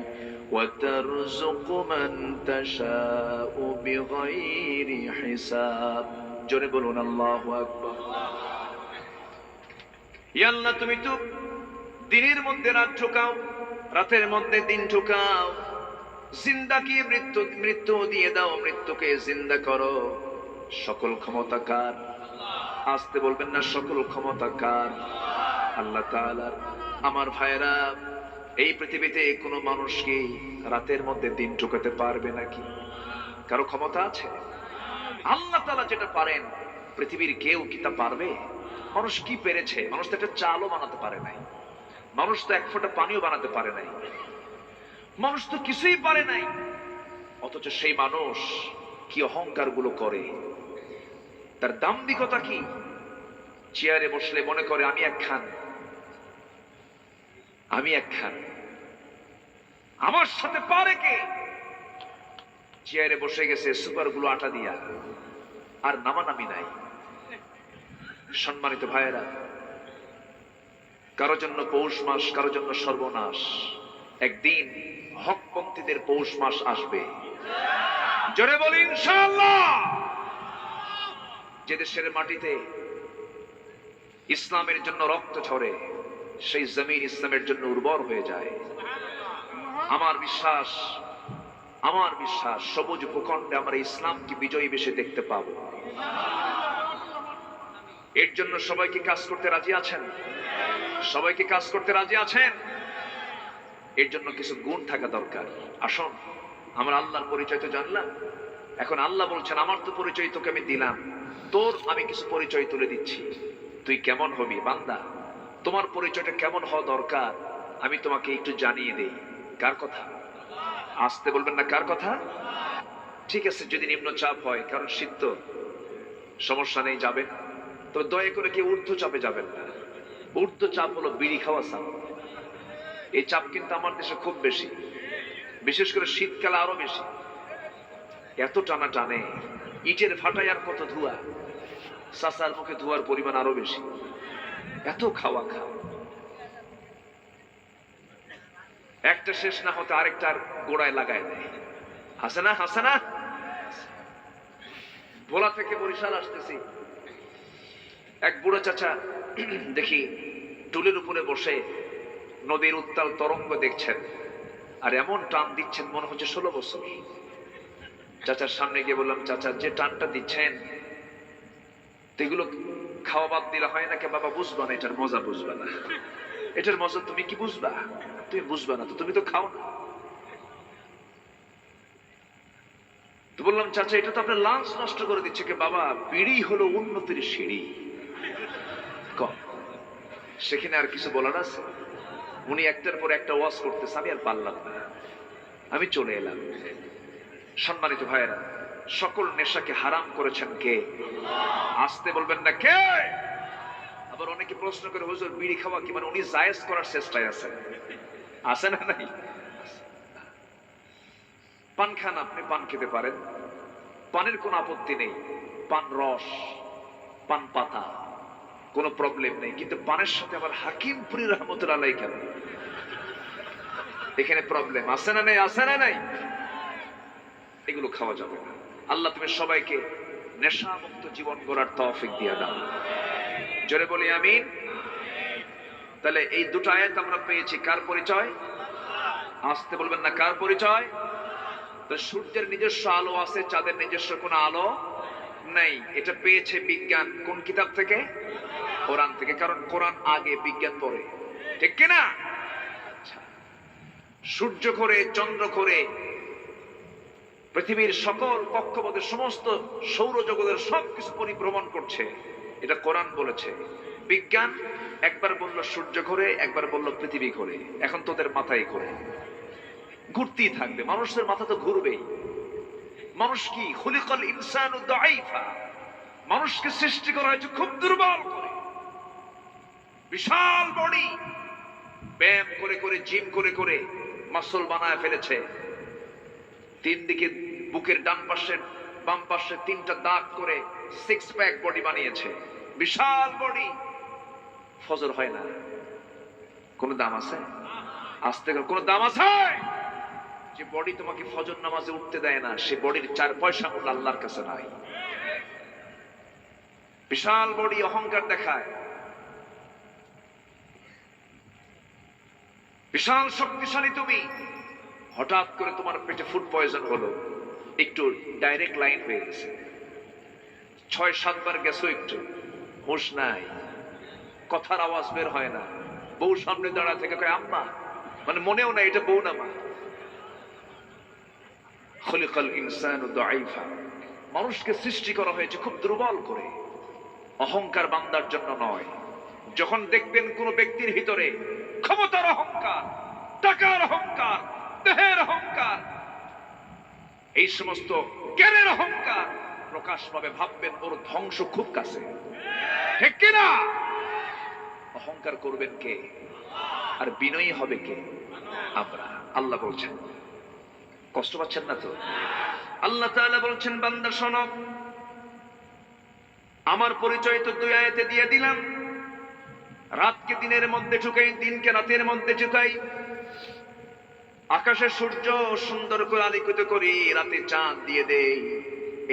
وترزق من تشاء بغير حساب। জোরে বলুন আল্লাহু আকবার। ইয়া আল্লাহ, তুমি তো দিনের মধ্যে রাত ঢুকাও, রাতের মধ্যে দিন ঢুকাও। জিন্দাকে মৃত্যু দিয়ে দাও, মৃত্যুকে জিন্দা করো। সকল ক্ষমতা কার? আসতে বলবেন না, সকল ক্ষমতা কার? আল্লাহ তাআলার। আমার ভাইরা, এই পৃথিবীতে কোনো মানুষ কি রাতের মধ্যে দিন ঢুকাতে পারবে নাকি? কারো ক্ষমতা আছে? আল্লাহ তাআলা যেটা পারেন, পৃথিবীর কেউ কি তা পারবে? মানুষ কি পেরেছে? মানুষ তো একটা চালও বানাতে পারে নাই, মানুষ তো 1 ফোঁটা পানিও বানাতে পারে নাই, মানুষ তো কিছুই পারে নাই। অথচ সেই মানুষ কি অহংকার গুলো করে, তার দাম্ভিকতা কি! চেয়ারে বসলে মনে করে আমি একখান, আমি একখান, আমার সাথে পারে কে? চেয়ারে বসে গেছে সুপার গুলো আটা দিয়া, আর নামানামি নাই। সম্মানিত ভাইয়েরা, কারো জন্য পৌষ মাস, কারো জন্য সর্বনাশ। একদিন হকপন্থীদের পৌষ মাস আসবে। জোরে বলি ইনশাআল্লাহ। যে দেশের মাটিতে ইসলামের জন্য রক্ত ঝরে, সেই জমিন ইসলামের জন্য উর্বর হয়ে যায়। আমার বিশ্বাস, আমার বিশ্বাস, সবুজ ভূখণ্ডে আমরা ইসলামকে বিজয়ী বেশে দেখতে পাবো। এর জন্য সবাইকে কাজ করতে রাজি আছেন? সবাইকে কাজ করতে রাজি আছেন? এর জন্য কিছু গুণ থাকা দরকার। আসুন, আমরা আল্লাহর পরিচয় তো জানলাম, এখন আল্লাহ বলছেন আমার তো পরিচয় তোকে আমি দিলাম, তোর আমি কিছু পরিচয় তুলে দিচ্ছি, তুই কেমন হবি বান্দা, তোমার পরিচয়টা কেমন হওয়া দরকার আমি তোমাকে একটু জানিয়ে দেই। কার কথা? আসতে বলবেন না, কার কথা? ঠিক আছে, যদি নিম্নচাপ হয়, কারণ শীত তো, সমস্যা নেই, যাবেন, তবে দয়া করে কেউ ঊর্ধ্ব চাপে যাবেন না। ঊর্ধ্ব চাপ হলো বিড়ি খাওয়া চাপ। এই চাপ কিন্তু আমার দেশে খুব বেশি, বিশেষ করে শীতকালে আরো বেশি। এত টানা টানে, ইটের ফাটায় আর কত ধোঁয়া, চাচার মুখে ধোঁয়ার পরিমাণ আরো বেশি। এত খাওয়া খা, একটা শেষ না হতে আরেকটার গোড়ায় লাগায় দেয়। হাসে না, হাসে না? ভোলা থেকে বরিশাল আসতেছি, এক বুড়ো চাচা দেখি টুলের উপরে বসে নদীর উত্তাল তরঙ্গ দেখছেন, আর এমন টান দিচ্ছেন মনে হচ্ছে 16 বছর। চাচার সামনে গিয়ে বললাম, চাচা যে টানটা দিচ্ছেন এগুলো খাওয়া বাদ দিলে হয় না কে? বাবা বুঝবা না, এটার মজা বুঝবা না। এটার মজা তুমি কি বুঝবা? তুমি বুঝবা না তো, তুমি তো খাও না। তো বললাম, চাচা এটা তো আপনার লাঞ্চ নষ্ট করে দিচ্ছে কে? বাবা বিড়ি হলো উন্নতির সিঁড়ি। সেখানে আর কিছু বলার আছে? উনি একটার পর একটা ওয়াজ করতেছে, আমি আর পারলাম না, আমি চলে এলাম। সম্মানিত ভাইয়েরা, সকল নেশাকে হারাম করেছেন কে? আসতে বলবেন না, কে? আবার অনেকে প্রশ্ন করে, হুজুর বিড়ি খাওয়া কি মানে উনি জায়েজ করার চেষ্টায় আছেন? আছে না নাই? পান খান, আপনি পান খেতে পারেন, পানের কোনো আপত্তি নেই, পান রস, পান পাতা, কোনো প্রবলেম নেই। কিন্তু পানের সাথে আবার হাকিমপুরি রহমতুল্লাহ আলাইহি কেন? এখানে প্রবলেম আছে না নাই? আছে না নাই? এগুলো খাওয়া যাবে না। আল্লাহ তুমি সবাইকে নেশামুক্ত জীবন গড়ার তৌফিক দিয়ে দাও। জোরে বলি আমিন। তাহলে এই দুটো আয়াত আমরা পেয়েছি, কার পরিচয়? আসতে বলবেন না, কার পরিচয়? তো সূর্যের নিজস্ব আলো আছে, চাঁদের নিজস্ব কোনো আলো নেই। এটা পেয়েছে বিজ্ঞান কোন কিতাব থেকে? কোরআন থেকে, কারণ কোরআন আগে, বিজ্ঞান পরে, ঠিক কিনা? সূর্য করে, চন্দ্র করে, পৃথিবীর সকল কক্ষপথের সমস্ত সৌরজগতের সবকিছু পরিভ্রমণ করছে, এটা কোরআন বলেছে। বিজ্ঞান একবার বলল সূর্য ঘোরে, একবার বলল পৃথিবী ঘোরে, এখন তোদের মাথায় ঘোরে, ঘুরতেই থাকবে। মানুষের মাথা তো ঘুরবেই। মানুষ কি? খুলিকাল ইনসানু দাঈফা, মানুষকে সৃষ্টি করা হয়েছে খুব দুর্বল করে। বিশাল বডি, ব্যায়াম করে করে, জিম করে করে মাসল বানায় ফেলেছে। 3 দিকে বুকের ডান পাশে বাম পাশে 3টা দাগ করে 6 প্যাক বডি বানিয়েছে, বিশাল বডি। ফজর হয় না, কোনো দাম আছে? আসতে কোনো দাম আছে? যে বডি তোমাকে ফজর নামাজে উঠতে দেয় না, সে বডির 4 পয়সা মূল্য আল্লাহর কাছে নাই। বিশাল বডি, অহংকার দেখায়, বিশাল শক্তিশালী তুমি। হঠাৎ করে তোমার পেটে ফুড পয়জন হলো, একটু ডাইরেক্ট লাইন হয়ে গেছে, 6-7 বার গেছো, একটু হুঁশ নাই, কথার আওয়াজ বের হয় না। বউ সামনে দাঁড়া থেকে কয় আম্মা, মানে মনেও নাই এটা বউ না মা। খুলিকাল ইনসানু দাঈফা, মানুষকে সৃষ্টি করা হয়েছে খুব দুর্বল করে। অহংকার বান্দার জন্য নয়। যখন দেখবেন কোন ব্যক্তির ভিতরে ক্ষমতার অহংকার, টাকার অহংকার, দেহের অহংকার, এই সমস্ত জ্ঞানের অহংকার প্রকাশ পাবে, ভাববেন ওর ধ্বংস খুব কাছে, ঠিক কিনা? অহংকার করবেন কে? আর বিনয়ী হবে কে? আমরা। আল্লাহ বলছেন, কষ্ট পাচ্ছেন না তো? আল্লাহ তাআলা বলছেন, বান্দা শোনো, আমার পরিচয় তো 2 আয়াতে দিয়ে দিলাম। রাতকে দিনের মধ্যে ঢুকাই, দিনকে রাতের মধ্যে ঢুকাই, আকাশে সূর্য সুন্দর করে আলোকিত করি, রাতে চাঁদ দিয়ে দেই।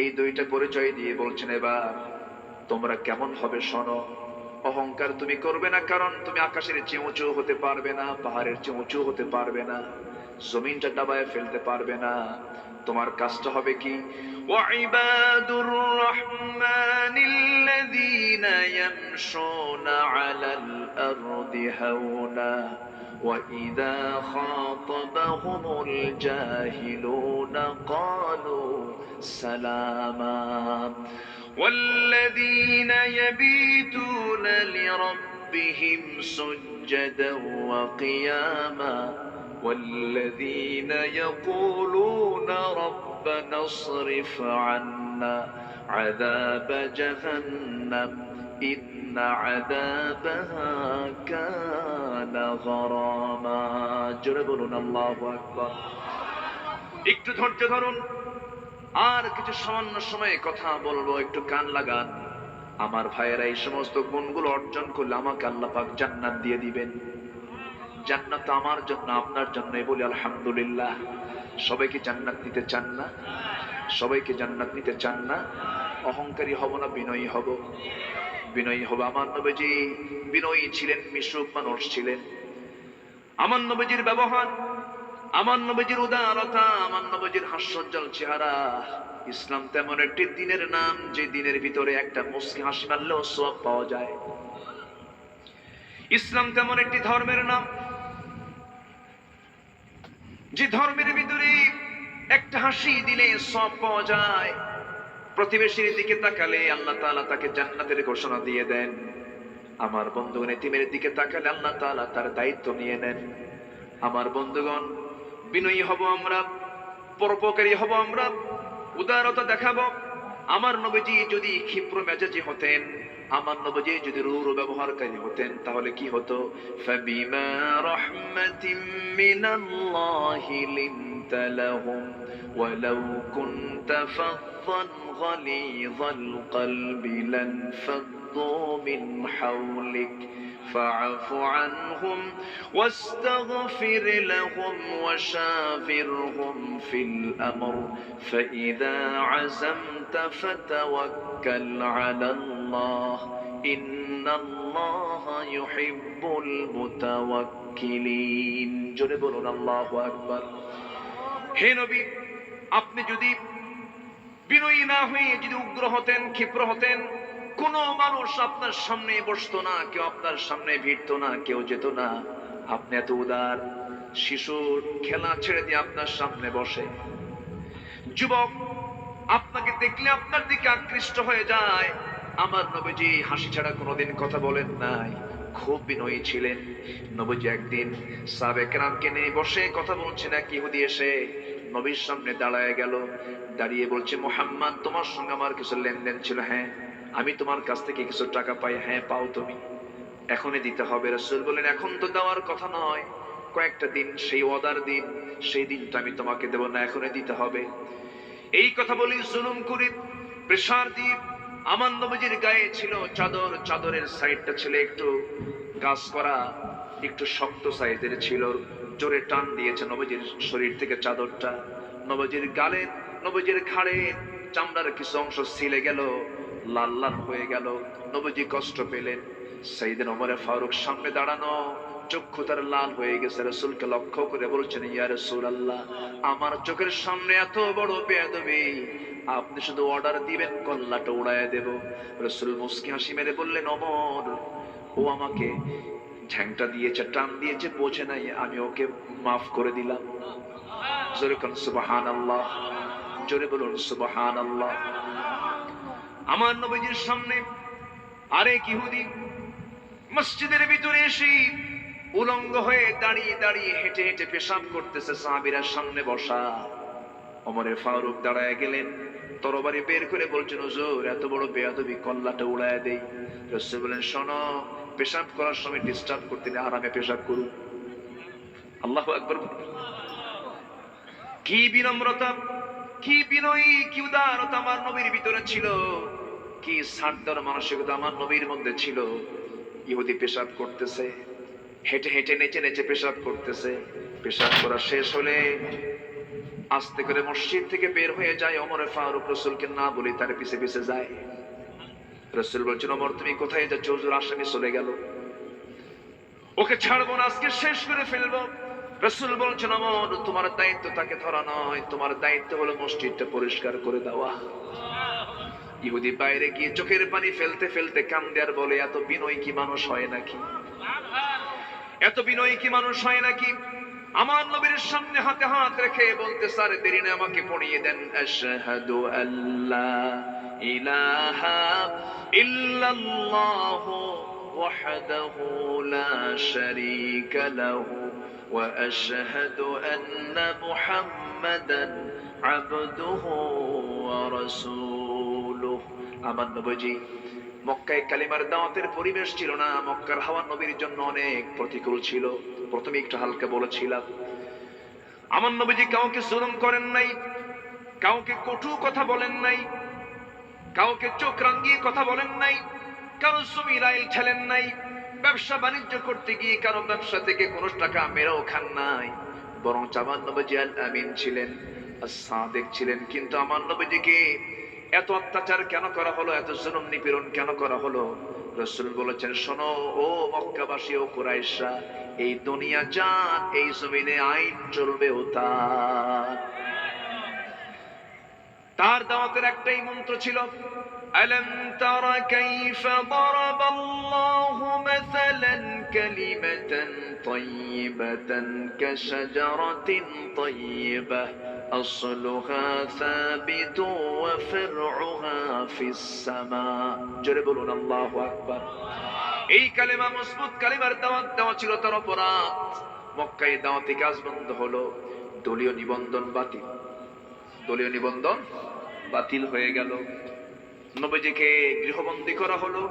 এই 2টা পরিচয় দিয়ে বলছেন, এবার তোমরা কেমন হবে শোনো। অহংকার তুমি করবে না, কারণ তুমি আকাশের চেয়ে উঁচু হতে পারবে না, পাহাড়ের চেয়ে উঁচু হতে পারবে না, জমিনটা ডাবায় ফেলতে পারবে না। তোমার কাজটা হবে কি? وعباد الرحمن الذين يمشون على الأرض هونا وإذا خاطبهم الجاهلون قالوا سلاما والذين يبيتون لربهم سجدا وقياما والذين يقولون ربنا اصرف عنا عذاب جهنم إن عذابها كان غراما জোরে বলুন আল্লাহু আকবার। একটু ধৈর্য ধরুন, আর কিছু সামান্য সময়ে কথা বলবো, একটু কান লাগান। আমার ভাইয়েরা, এই সমস্ত গুণগুলো অর্জন করলে আমাকে আল্লাহ পাক জান্নাত দিয়ে দিবেন। জান্নাত আমার জন্য, আপনার জন্য, বলি আলহামদুলিল্লাহ। সবাইকে জান্নাত নিতে চান না? সবাইকে জান্নাত নিতে চান না? অহংকারী হব না বিনয়ী হব? বিনয়ী হব। আমার নবীজি বিনয়ী ছিলেন, মিশুক মানুষ ছিলেন। আমার নবীজির ব্যবহার, আমার নবীজির উদারতা, আমার নবীজির হাস্যোজ্জ্বল চেহারা। ইসলাম তেমন একটি দিনের নাম যে দিনের ভিতরে একটা মুস্কি হাসি মারলেও সওয়াব পাওয়া যায়। ইসলাম তেমন একটি ধর্মের নাম যে ধর্মের ভিতরে একটা হাসি দিলে সওয়াব পাওয়া যায়। প্রতিবেশীর দিকে তাকালে আল্লাহ তাআলা তাকে জান্নাতের ঘোষণা দিয়ে দেন। আমার বন্ধুগণ, এতিমের দিকে তাকালে আল্লাহ তাআলা তার দায়িত্ব নিয়ে নেন। আমার বন্ধুগণ, বিনয়ী হব আমরা, পরোপকারী হব আমরা, উদারতা দেখাবো। আমার নবীজি যদি ক্ষিপ্র মেজাজি হতেন, আমার নবীজি যদি রূঢ় ব্যবহারকারী হতেন, তাহলে কি হতো? ফাবিমা রাহমাতিম মিনাল্লাহি লিনতা লাহুম ওয়ালাউ কুনতা ফাযযান গালিযাল কলবি লানফাদ্দু মিন হাওলিক فاعف عنهم واستغفر لهم وشاورهم في الأمر فإذا عزمت فتوكل على الله إن الله يحب المتوكلين জোরে বলুন আল্লাহু আকবার। হে নবী, আপনি যদি বিনয়ী না হয়ে যদি উগ্র হতেন, ক্ষিপ্র হতেন, কোন মানুষ আপনার সামনে বসতো না, কেউ আপনার সামনে ভিড়তো না, কেউ যেত না। আপনি এত উদার, শিশুর খেলা ছেড়ে দিয়ে আপনার সামনে বসে। যুবক আপনাকে দেখলে আপনার দিকে আকৃষ্ট হয়ে যায়। আমার নবীজি হাসি ছাড়া কোনোদিন কথা বলেন নাই, খুব বিনয়ী ছিলেন। নবীজি একদিন সাহাবে কেরামকে নিয়ে বসে কথা বলছেন। এক ইহুদি এসে নবীর সামনে দাঁড়ায় গেল, দাঁড়িয়ে বলছে, মুহাম্মদ, তোমার সঙ্গে আমার কিছু লেনদেন ছিল। হ্যাঁ, আমি তোমার কাছ থেকে কিছু টাকা পাই। হ্যাঁ, পাও তুমি, এখনই দিতে হবে। রাসূল বলেন, এখন তো দেওয়ার কথা নয়, কয়েকটা দিন, সেই ওয়াদার দিন, সেই দিনটা আমি তোমাকে দেব না, এখনই দিতে হবে। এই কথা বলি জুলুম করে প্রেসার দিয়ে আমার নবীজির গায়ে ছিল চাদর, চাদরের সাইডটা ছিল একটু গাছ করা, একটু শক্ত সাইজের ছিল। জোরে টান দিয়েছে নবীজির শরীর থেকে চাদরটা। নবীজির গালে, নবীজির ঘাড়ে চামড়ার কিছু অংশ ছিলে গেল, লাল লাল হয়ে গেল। নবীজি কষ্ট পেলেন। সাইয়েদনা ওমর ফারুক সামনে দাঁড়ানো, চক্ষু তার লাল হয়ে গেছে। রাসূলকে লক্ষ্য করে বলছেন, ইয়া রাসূলুল্লাহ, আমার চোখের সামনে এত বড় বেয়াদবি, আপনি শুধু অর্ডার দিবেন, কল্লাটা উড়ায় দেব। রাসূল মুস্কি হাসি মেরে বললেন, ওমর, ও আমাকে ঝ্যাংটা দিয়েছে, টান দিয়েছে, বোঝে নাই, আমি ওকে মাফ করে দিলাম। জোরে বলুন সুবহানাল্লাহ, জোরে বলুন সুবহানাল্লাহ। আমার নবীজির সামনে আরেক ইহুদি মসজিদের ভিতরে এসে উলঙ্গ হয়ে দাঁড়িয়ে দাঁড়িয়ে হেঁটে হেঁটে পেশাব করতেছে। সাহাবীরা সামনে বসা। ওমরে ফারুক দাঁড়ায় গেলেন, তরবারি বের করে বলছেন, হুজুর, এত বড় বেয়াদবি, কল্লাটা উড়ায় দেই। রাসূল বলেন, শোনো, পেশাব করার সময় ডিস্টার্ব করতে নেই, আরামে পেশাব করুন। আল্লাহু আকবার। কি বিনম্রতা, কি বিনয়ী, কি উদারতা আমার নবীর ভিতরে ছিল, কি সারদার মানসিকতা আমার নবীর মধ্যে ছিল। ইহুদি পেশাব করতেছে, হেঁটে হেঁটে নেচে নেচে পেশাব করতেছে। পেশাব করা শেষ হলে আস্তে করে মসজিদ থেকে বের হয়ে যায়। ওমর ফারুক রাসূলকে না বলে তার পিছে পিছে যায়। রাসূল বলছেন, ওমর, তুমি কোথায় যাচ্ছ? হুজুর, আসামি চলে গেল, ওকে ছাড়বো না, আজকে শেষ করে ফেলবো। রাসূল বলছেন, ওমর, তোমার দায়িত্ব তাকে ধরা নয়, তোমার দায়িত্ব হলো মসজিদটা পরিষ্কার করে দেওয়া। ইহুদি বাইরে গিয়ে চোখের পানি ফেলতে ফেলতে কান্দে আর বলে, এত বিনয়ী কি মানুষ হয় নাকি, এত বিনয়ী কি মানুষ হয় নাকি। আমার নবীর সামনে হাতে হাত রেখে বলতে, স্যার দেরি না, আমাকে পড়িয়ে দেন, আশহাদু আল্লা ইলাহা ইল্লাল্লাহু ওয়াহদাহু লা শারীকা লাহু ওয়া আশহাদু আন্না মুহাম্মাদান আবদুহু ওয়া রাসূলুহু। আমার নবীজি মক্কায় কালিমার দাওয়াতের পরিবেশ ছিল না, মক্কার হাওয়া নবীর জন্য অনেক প্রতিকূল ছিল। প্রথমে একটু হালকা বলেছিলাম, আমার নবীজি কাউকে জুলুম করেন নাই, কাউকে কটু কথা বলেন নাই, কাউকে চোখ রাঙিয়ে কথা বলেন নাই, কারো জমি রাইল ঠেলেন নাই, ব্যবসা বাণিজ্য করতে গিয়ে কারো ব্যবসা থেকে কোনো টাকা মেরেও খান নাই, বরং আমার নবীজি আল আমিন ছিলেন, সাদেক ছিলেন। কিন্তু আমার নবীজিকে এত অত্যাচার কেন করা হলো, এত জুলুম নিপীড়ন কেন করা হলো? রাসূল বলেছেন, শোনো ও মক্কাবাসী ও কুরাইশরা, এই দুনিয়া জান, এই জমিনে আইন চলবে ও তার দাওয়াতের একটাই মন্ত্র ছিল, আলম তারা কাইফা দারাবাল্লাহু মাসালান কালিমাতান তাইয়িবাতান কাশাজারাতিন তাইয়িবাহ আসলুহা সাবিতু ওয়া ফারউহা ফিস সামা। জোরে বলুন আল্লাহু আকবার। এই কালেমা মজবুত কালেমার দাওয়াত দেওয়া ছিল তার অপরাধ। মক্কায় দাওয়াতি কাজ বন্ধ হলো, দলীয় নিবন্ধন বাতিল, দলীয় নিবন্ধন বাতিল হয়ে গেল, নবীজিকে গৃহবন্দী করা হলো,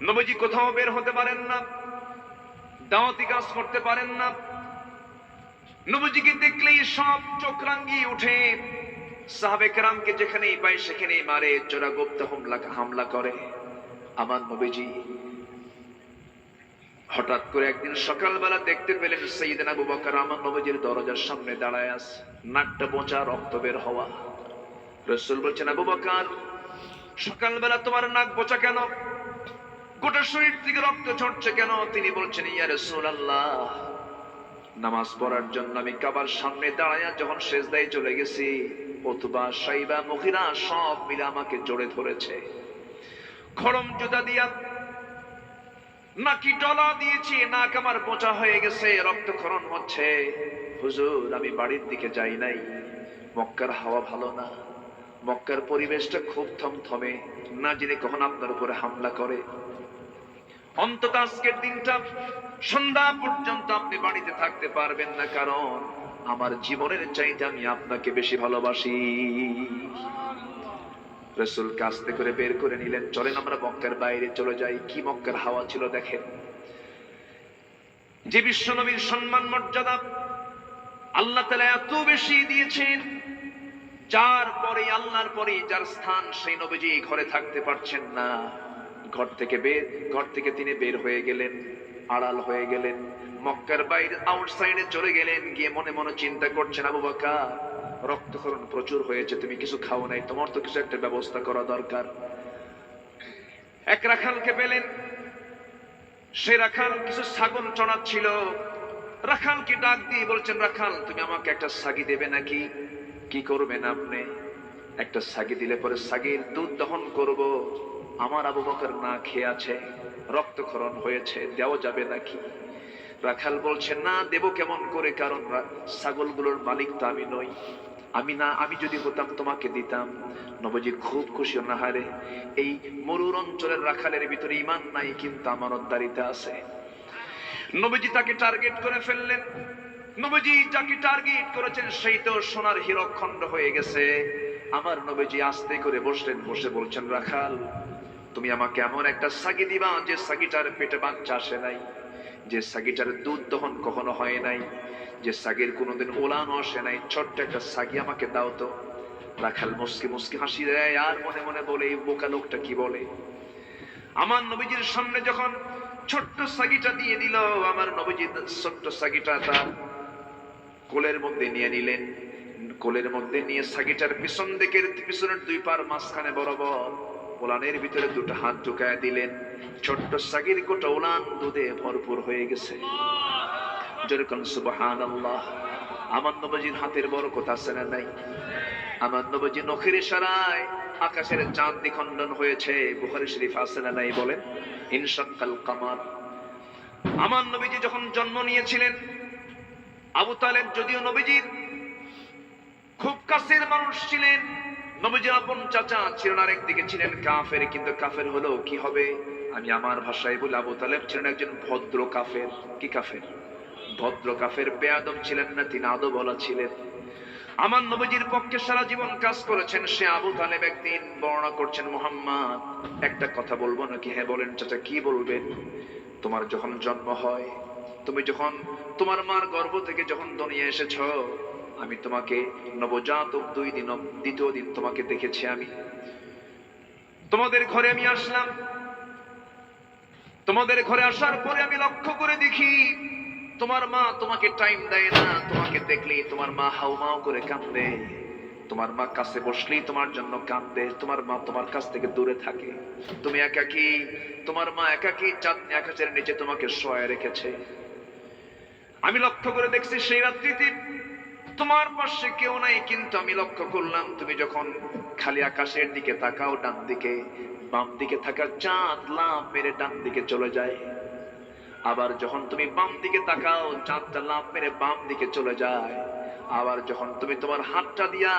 নবীজি কোথাও বের হতে পারেন না, দাওয়াতি কাজ করতে পারেন না। নবীজিকে দেখলেই সব চোখ রাঙিয়ে উঠে, সাহাবে কেরামকে যেখানেই পায় সেখানেই মারে, চোরা গুপ্ত হামলা করে। আমার নবীজি হঠাৎ করে একদিন সকালবেলা দেখতে পেলেন সাইয়েদনা আবু বকর আমার নবীজির দরজার সামনে দাঁড়ায় আছে, নাকটা বোঁচা, রক্ত বের হওয়া। রাসূল বলছেন, আবু বকর সকালবেলা তোমার নাক বোঁচা কেন, গোটা শরীর থেকে রক্ত ঝরছে কেন? তিনি বলছেন, ইয়া রাসূলুল্লাহ, নামাজ পড়ার জন্য আমি কাবার সামনে দাঁড়ায় যখন সেজদায় চলে গেছি, উতবা, সাইবা, মুগিরা সব মিলে আমাকে জড়ে ধরেছে, খড়ম জুতা দিয়া নাকি ডলা দিয়েছি, নাক আমার বোঁচা হয়ে গেছে, রক্তক্ষরণ হচ্ছে। হুজুর আমি বাড়ির দিকে যাই নাই, মক্কার হাওয়া ভালো না, মক্কার পরিবেশটা খুব থমথমে, না জেনে কখন আপনার উপরে হামলা করে। অন্তত আজকের দিনটা সন্ধ্যা পর্যন্ত আপনি বাড়িতে থাকতে পারবেন না, কারণ আমার জীবনের চাইতে আমি আপনাকে বেশি ভালোবাসি। রাসূল কাস্তে করে বের করে নিলেন, চলেন আমরা মক্কার বাইরে চলে যাই। কি মক্কার হাওয়া ছিল দেখেন। যে বিশ্ব নবীর সম্মান মর্যাদা আল্লাহ তাআলা এত বেশি দিয়েছেন, যার পরে আল্লাহর পরে যার স্থান, সেই নবীজি ঘরে থাকতে পারছেন না, ঘর থেকে তিনি বের হয়ে গেলেন, আড়াল হয়ে গেলেন, মক্কার বাইরে আউটসাইডে চলে গেলেন। গিয়ে মনে মনে চিন্তা করছেন, আবু বকর রক্তক্ষরণ প্রচুর হয়েছে, তুমি কিছু খাও নাই, তোমার তো কিছু একটা ব্যবস্থা করা দরকার। এক রাখালকে পেলেন, সে রাখাল কিছু ছাগল চড়াচ্ছিল। রাখালকে ডাক দিয়ে বলছেন, রাখাল তুমি আমাকে একটা ছাগি দেবে নাকি? কি করবেন আপনি? একটা ছাগি দিলে পরে ছাগির দুধ দহন করব। আমার আবু বকর না খেয়ে আছে, রক্তক্ষরণ হয়েছে, দেওয়া যাবে নাকি? রাখাল বলছে, না দেব কেমন করে, কারণ ছাগলগুলোর মালিক তো আমি নই, আমি যদি হতাম তোমাকে দিতাম। নবীজি খুব খুশি, না হারে এই মরুর অঞ্চলের রাখালের ভিতরে ঈমান নাই, কিন্তু আমানতদারিতা আছে। নবীজি তাকে টার্গেট করে ফেললেন। নবীজি যাকে টার্গেট করেছেন সেই তো সোনার হীরকখণ্ড হয়ে গেছে। আমার নবীজি আস্তে করে বসলেন, বসে বলছেন, রাখাল তুমি আমাকে এমন একটা ছাগি দিবা যে ছাগিটার পেটে বাচ্চা আসে নাই, যে ছাগিটার দুধ দহন কখনো হয় নাই, যে ছাগির কোনোদিন ওলানো আসে নাই, ছোট্ট একটা ছাগি আমাকে দাও তো। রাখাল মুস্কি মুস্কি হাসি দেয়, আর মনে মনে বলে, এই বোকা লোকটা কি বলে। আমার নবীজির সামনে যখন ছোট্ট ছাগিটা দিয়ে দিল, আমার নবীজি ছোট্ট ছাগিটা তার কোলের মধ্যে নিয়ে নিলেন। কোলের মধ্যে নিয়ে ছাগিটার পিছনের দুই পার মাঝখানে বরাবর ওলানের ভিতরে দুটো হাত ঢুকায় দিলেন। ছোট্ট ছাগির গোটা ওলান দুধে ভরপুর হয়ে গেছে। যেরকম সুবহানাল্লাহ। আমার নবীজির হাতের বরকত আছে না নাই? আমার নবীজি নখের ইশারায় আকাশের চাঁদ দ্বিখণ্ডন হয়েছে। বুখারী শরীফ আছে না নাই বলেন? ইনশাক্কাল কামার। আমার নবীজি যখন জন্ম নিয়েছিলেন, আবু তালেব যদিও নবীজির খুব কাছের মানুষ ছিলেন, নবীজির আপন চাচা ছিলেন, আর একদিকে ছিলেন কাফের। কিন্তু কাফের হলো কি হবে, আমি আমার ভাষায় বলি, আবু তালেব ছিলেন একজন ভদ্র কাফের। কি কাফের? ভদ্র কাফের। বেয়াদব ছিলেন না, তিনি আদবওয়ালা ছিলেন। আমার নবীজির পক্ষে সারা জীবন কাজ করেছেন সে আবু তালেব একদিন বর্ণনা করছেন, মুহাম্মদ একটা কথা বলবো নাকি? হ্যাঁ বলেন চাচা। কি বলবেন? তোমার যখন জন্ম হয়, তুমি যখন তোমার মার গর্ভ থেকে যখন দুনিয়া এসেছ, আমি তোমাকে নবজাতক 2 দিন, দ্বিতীয় দিন তোমাকে দেখেছি। আমি তোমাদের ঘরে আমি আসলাম, তোমাদের ঘরে আসার পরে আমি লক্ষ্য করে দেখি তোমার মা তোমাকে টাইম দেয় না। তোমাকে দেখলেই তোমার মা হাউমাউ করে কাঁদে, তোমার মা কাছে বসলেই তোমার জন্য কাঁদে, তোমার মা তোমার কাছ থেকে দূরে থাকে, তুমি একাকী, তোমার মা একাকী চাঁদনি আকাশের নিচে তোমাকে শোয়ায় রেখেছে। আমি লক্ষ্য করে দেখছি সেই রাত্রিতে তোমার পাশে কেউ নাই, কিন্তু আমি লক্ষ্য করলাম তুমি যখন খালি আকাশের দিকে তাকাও, ডান দিকে বাম দিকে থাকা চাঁদ লাফ মেরে ডান দিকে চলে যায়। আবার যখন তুমি বাম দিকে তাকাও, চাঁদটা লাফ মেরে বাম দিকে চলে যায়। আবার যখন তুমি তোমার হাতটা দিয়া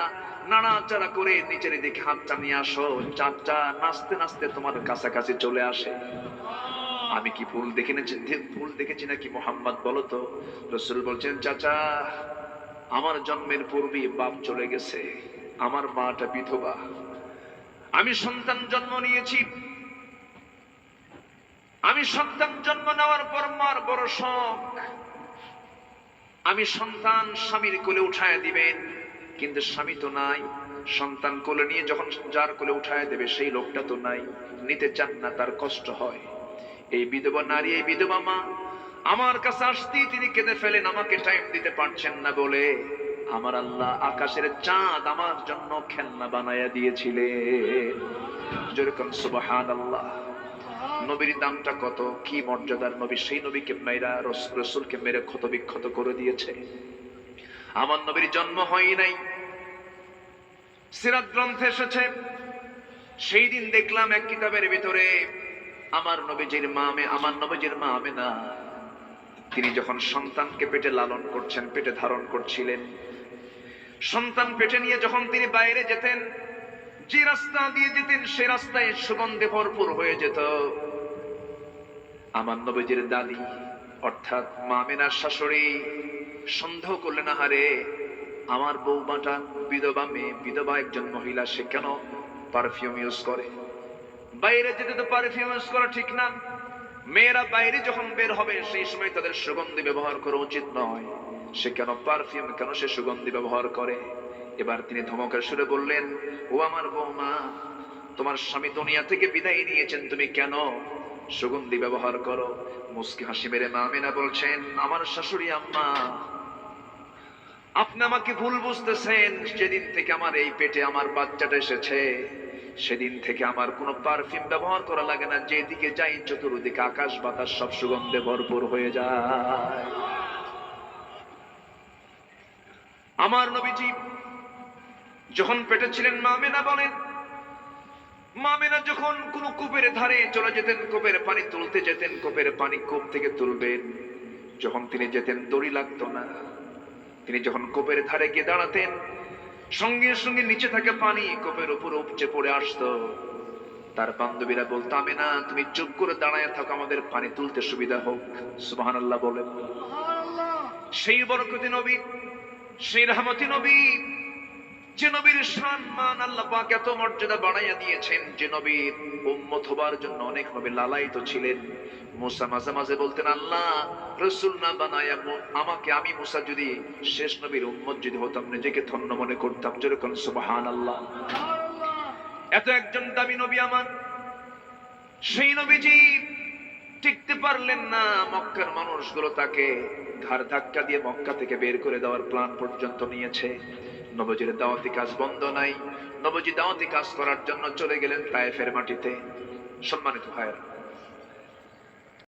নাড়াচাড়া করে নিচের দিকে হাতটা নিয়ে আসো, চাঁদটা নাচতে নাচতে তোমার কাছাকাছি চলে আসে। আমি কি ভুল দেখেছি নাকি মোহাম্মদ বলো তো? রাসূল বলছেন, চাচা আমার জন্মের পূর্বেই বাপ চলে গেছে, আমার মাটা বিধবা, আমি সন্তান জন্ম নিয়েছি। আমি সন্তান জন্ম নেওয়ার পর মার বড় শখ, আমি সন্তান স্বামীর কোলে উঠায় দিবেন, কিন্তু স্বামী তো নাই। সন্তান কোলে নিয়ে যখন যার কোলে উঠায় দেবে সেই লোকটা তো নাই, নিতে চান না, তার কষ্ট হয়। এই বিধবা নারী, এই বিধবা মা আমার কাছে আসতেই তিনি কেঁদে ফেলেন, আমাকে টাইম দিতে পারছেন না বলে আমার আল্লাহ আকাশের চাঁদ আমার জন্য খেলনা বানায়া দিয়েছিলেন। যেরকম সুবহানাল্লাহ। নবীর দামটা কত, কি মর্যাদার নবী! সেই নবীকে মেয়েরা রাসূলকে মেরে ক্ষত বিক্ষত করে দিয়েছে। আমার নবীর জন্ম হয় নাই, সিরাত গ্রন্থে এসেছে। সেই দিন দেখলাম এক কিতাবের ভিতরে আমার নবীজির মা আমেনা তিনি যখন সন্তানকে পেটে লালন করছেন, পেটে ধারণ করছিলেন, সন্তান পেটে নিয়ে যখন তিনি বাইরে যেতেন, যে রাস্তা দিয়ে যেতেন সে রাস্তায় সুগন্ধে ভরপুর হয়ে যেত। আমার নবীজির দাদি অর্থাৎ মা আমেনার শাশুড়ি সন্দেহ করলেন, আহারে আমার বৌমাটা বিধবা মেয়ে, বিধবা একজন মহিলা, সে কেন পারফিউম ইউজ করে? বাইরে যেতে তো পারফিউম ইউজ করা ঠিক না। মেয়েরা বাইরে যখন বের হবে সেই সময় তাদের সুগন্ধি ব্যবহার করা উচিত নয়, সে কেন পারফিউম, কেন সে সুগন্ধি ব্যবহার করে? এবার তিনি ধমকের সুরে বললেন, ও আমার বৌমা, তোমার স্বামী দুনিয়া থেকে বিদায় নিয়েছেন, তুমি কেন সুগন্ধি ব্যবহার করো? মুস্কি হাসি মেরে মা আমেনা বলছেন, আমার শাশুড়ি আম্মা, আপনি আমাকে ভুল বুঝতেছেন। যেদিন থেকে আমার এই পেটে আমার বাচ্চাটা এসেছে সেদিন থেকে আমার কোনো পারফিউম ব্যবহার করা লাগে না, যেদিকে যাই চতুর্দিকে আকাশ বাতাস সব সুগন্ধে ভরপুর হয়ে যায়। আমার নবীজি যখন পেটে ছিলেন, মা আমেনা বলেন, মা আমেনা যখন কোন কূপের ধারে চলে যেতেন, কূপের পানি তুলতে যেতেন, কূপের পানি কূপ থেকে তুলবেন, যখন তিনি যেতেন দড়ি লাগতো না। তিনি যখন কূপের ধারে গিয়ে দাঁড়াতেন, সঙ্গে সঙ্গে নিচে থাকে পানি কূপের উপর উপচে পড়ে আসতো। তার বান্ধবীরা বলতো, আমেনা তুমি চুপ করে দাঁড়ায় থাকো, আমাদের পানি তুলতে সুবিধা হোক। সুবহানাল্লাহ বলেন। সেই বরকতি নবী, সেই রহমতি নবী, যে নবীর সম্মান আল্লাহ পাক এত মর্যাদা বাড়াইয়া দিয়েছেন, যে নবীর উম্মত হবার জন্য অনেক নবী লালায়িত ছিলেন। মুসা মাঝে মাঝে বলতেন, আল্লাহ রাসূল না বানায়া আমাকে, আমি মুসা যদি শেষ নবীর উম্মত যদি হতাম, নিজেকে ধন্য মনে করতাম। যেরকম সুবহানাল্লাহ। এত একজন দামি নবী আমার, সেই নবীজি টিকতে পারলেন না। মক্কার মানুষগুলো তাকে ঘাড় ধাক্কা দিয়ে মক্কা থেকে বের করে দেওয়ার প্ল্যান পর্যন্ত নিয়েছে। নবীজির দাওয়াতি কাজ বন্ধ নাই, নবীজি দাওয়াতি কাজ করার জন্য চলে গেলেন তায়েফের মাটিতে। সম্মানিত ভাইয়েরা,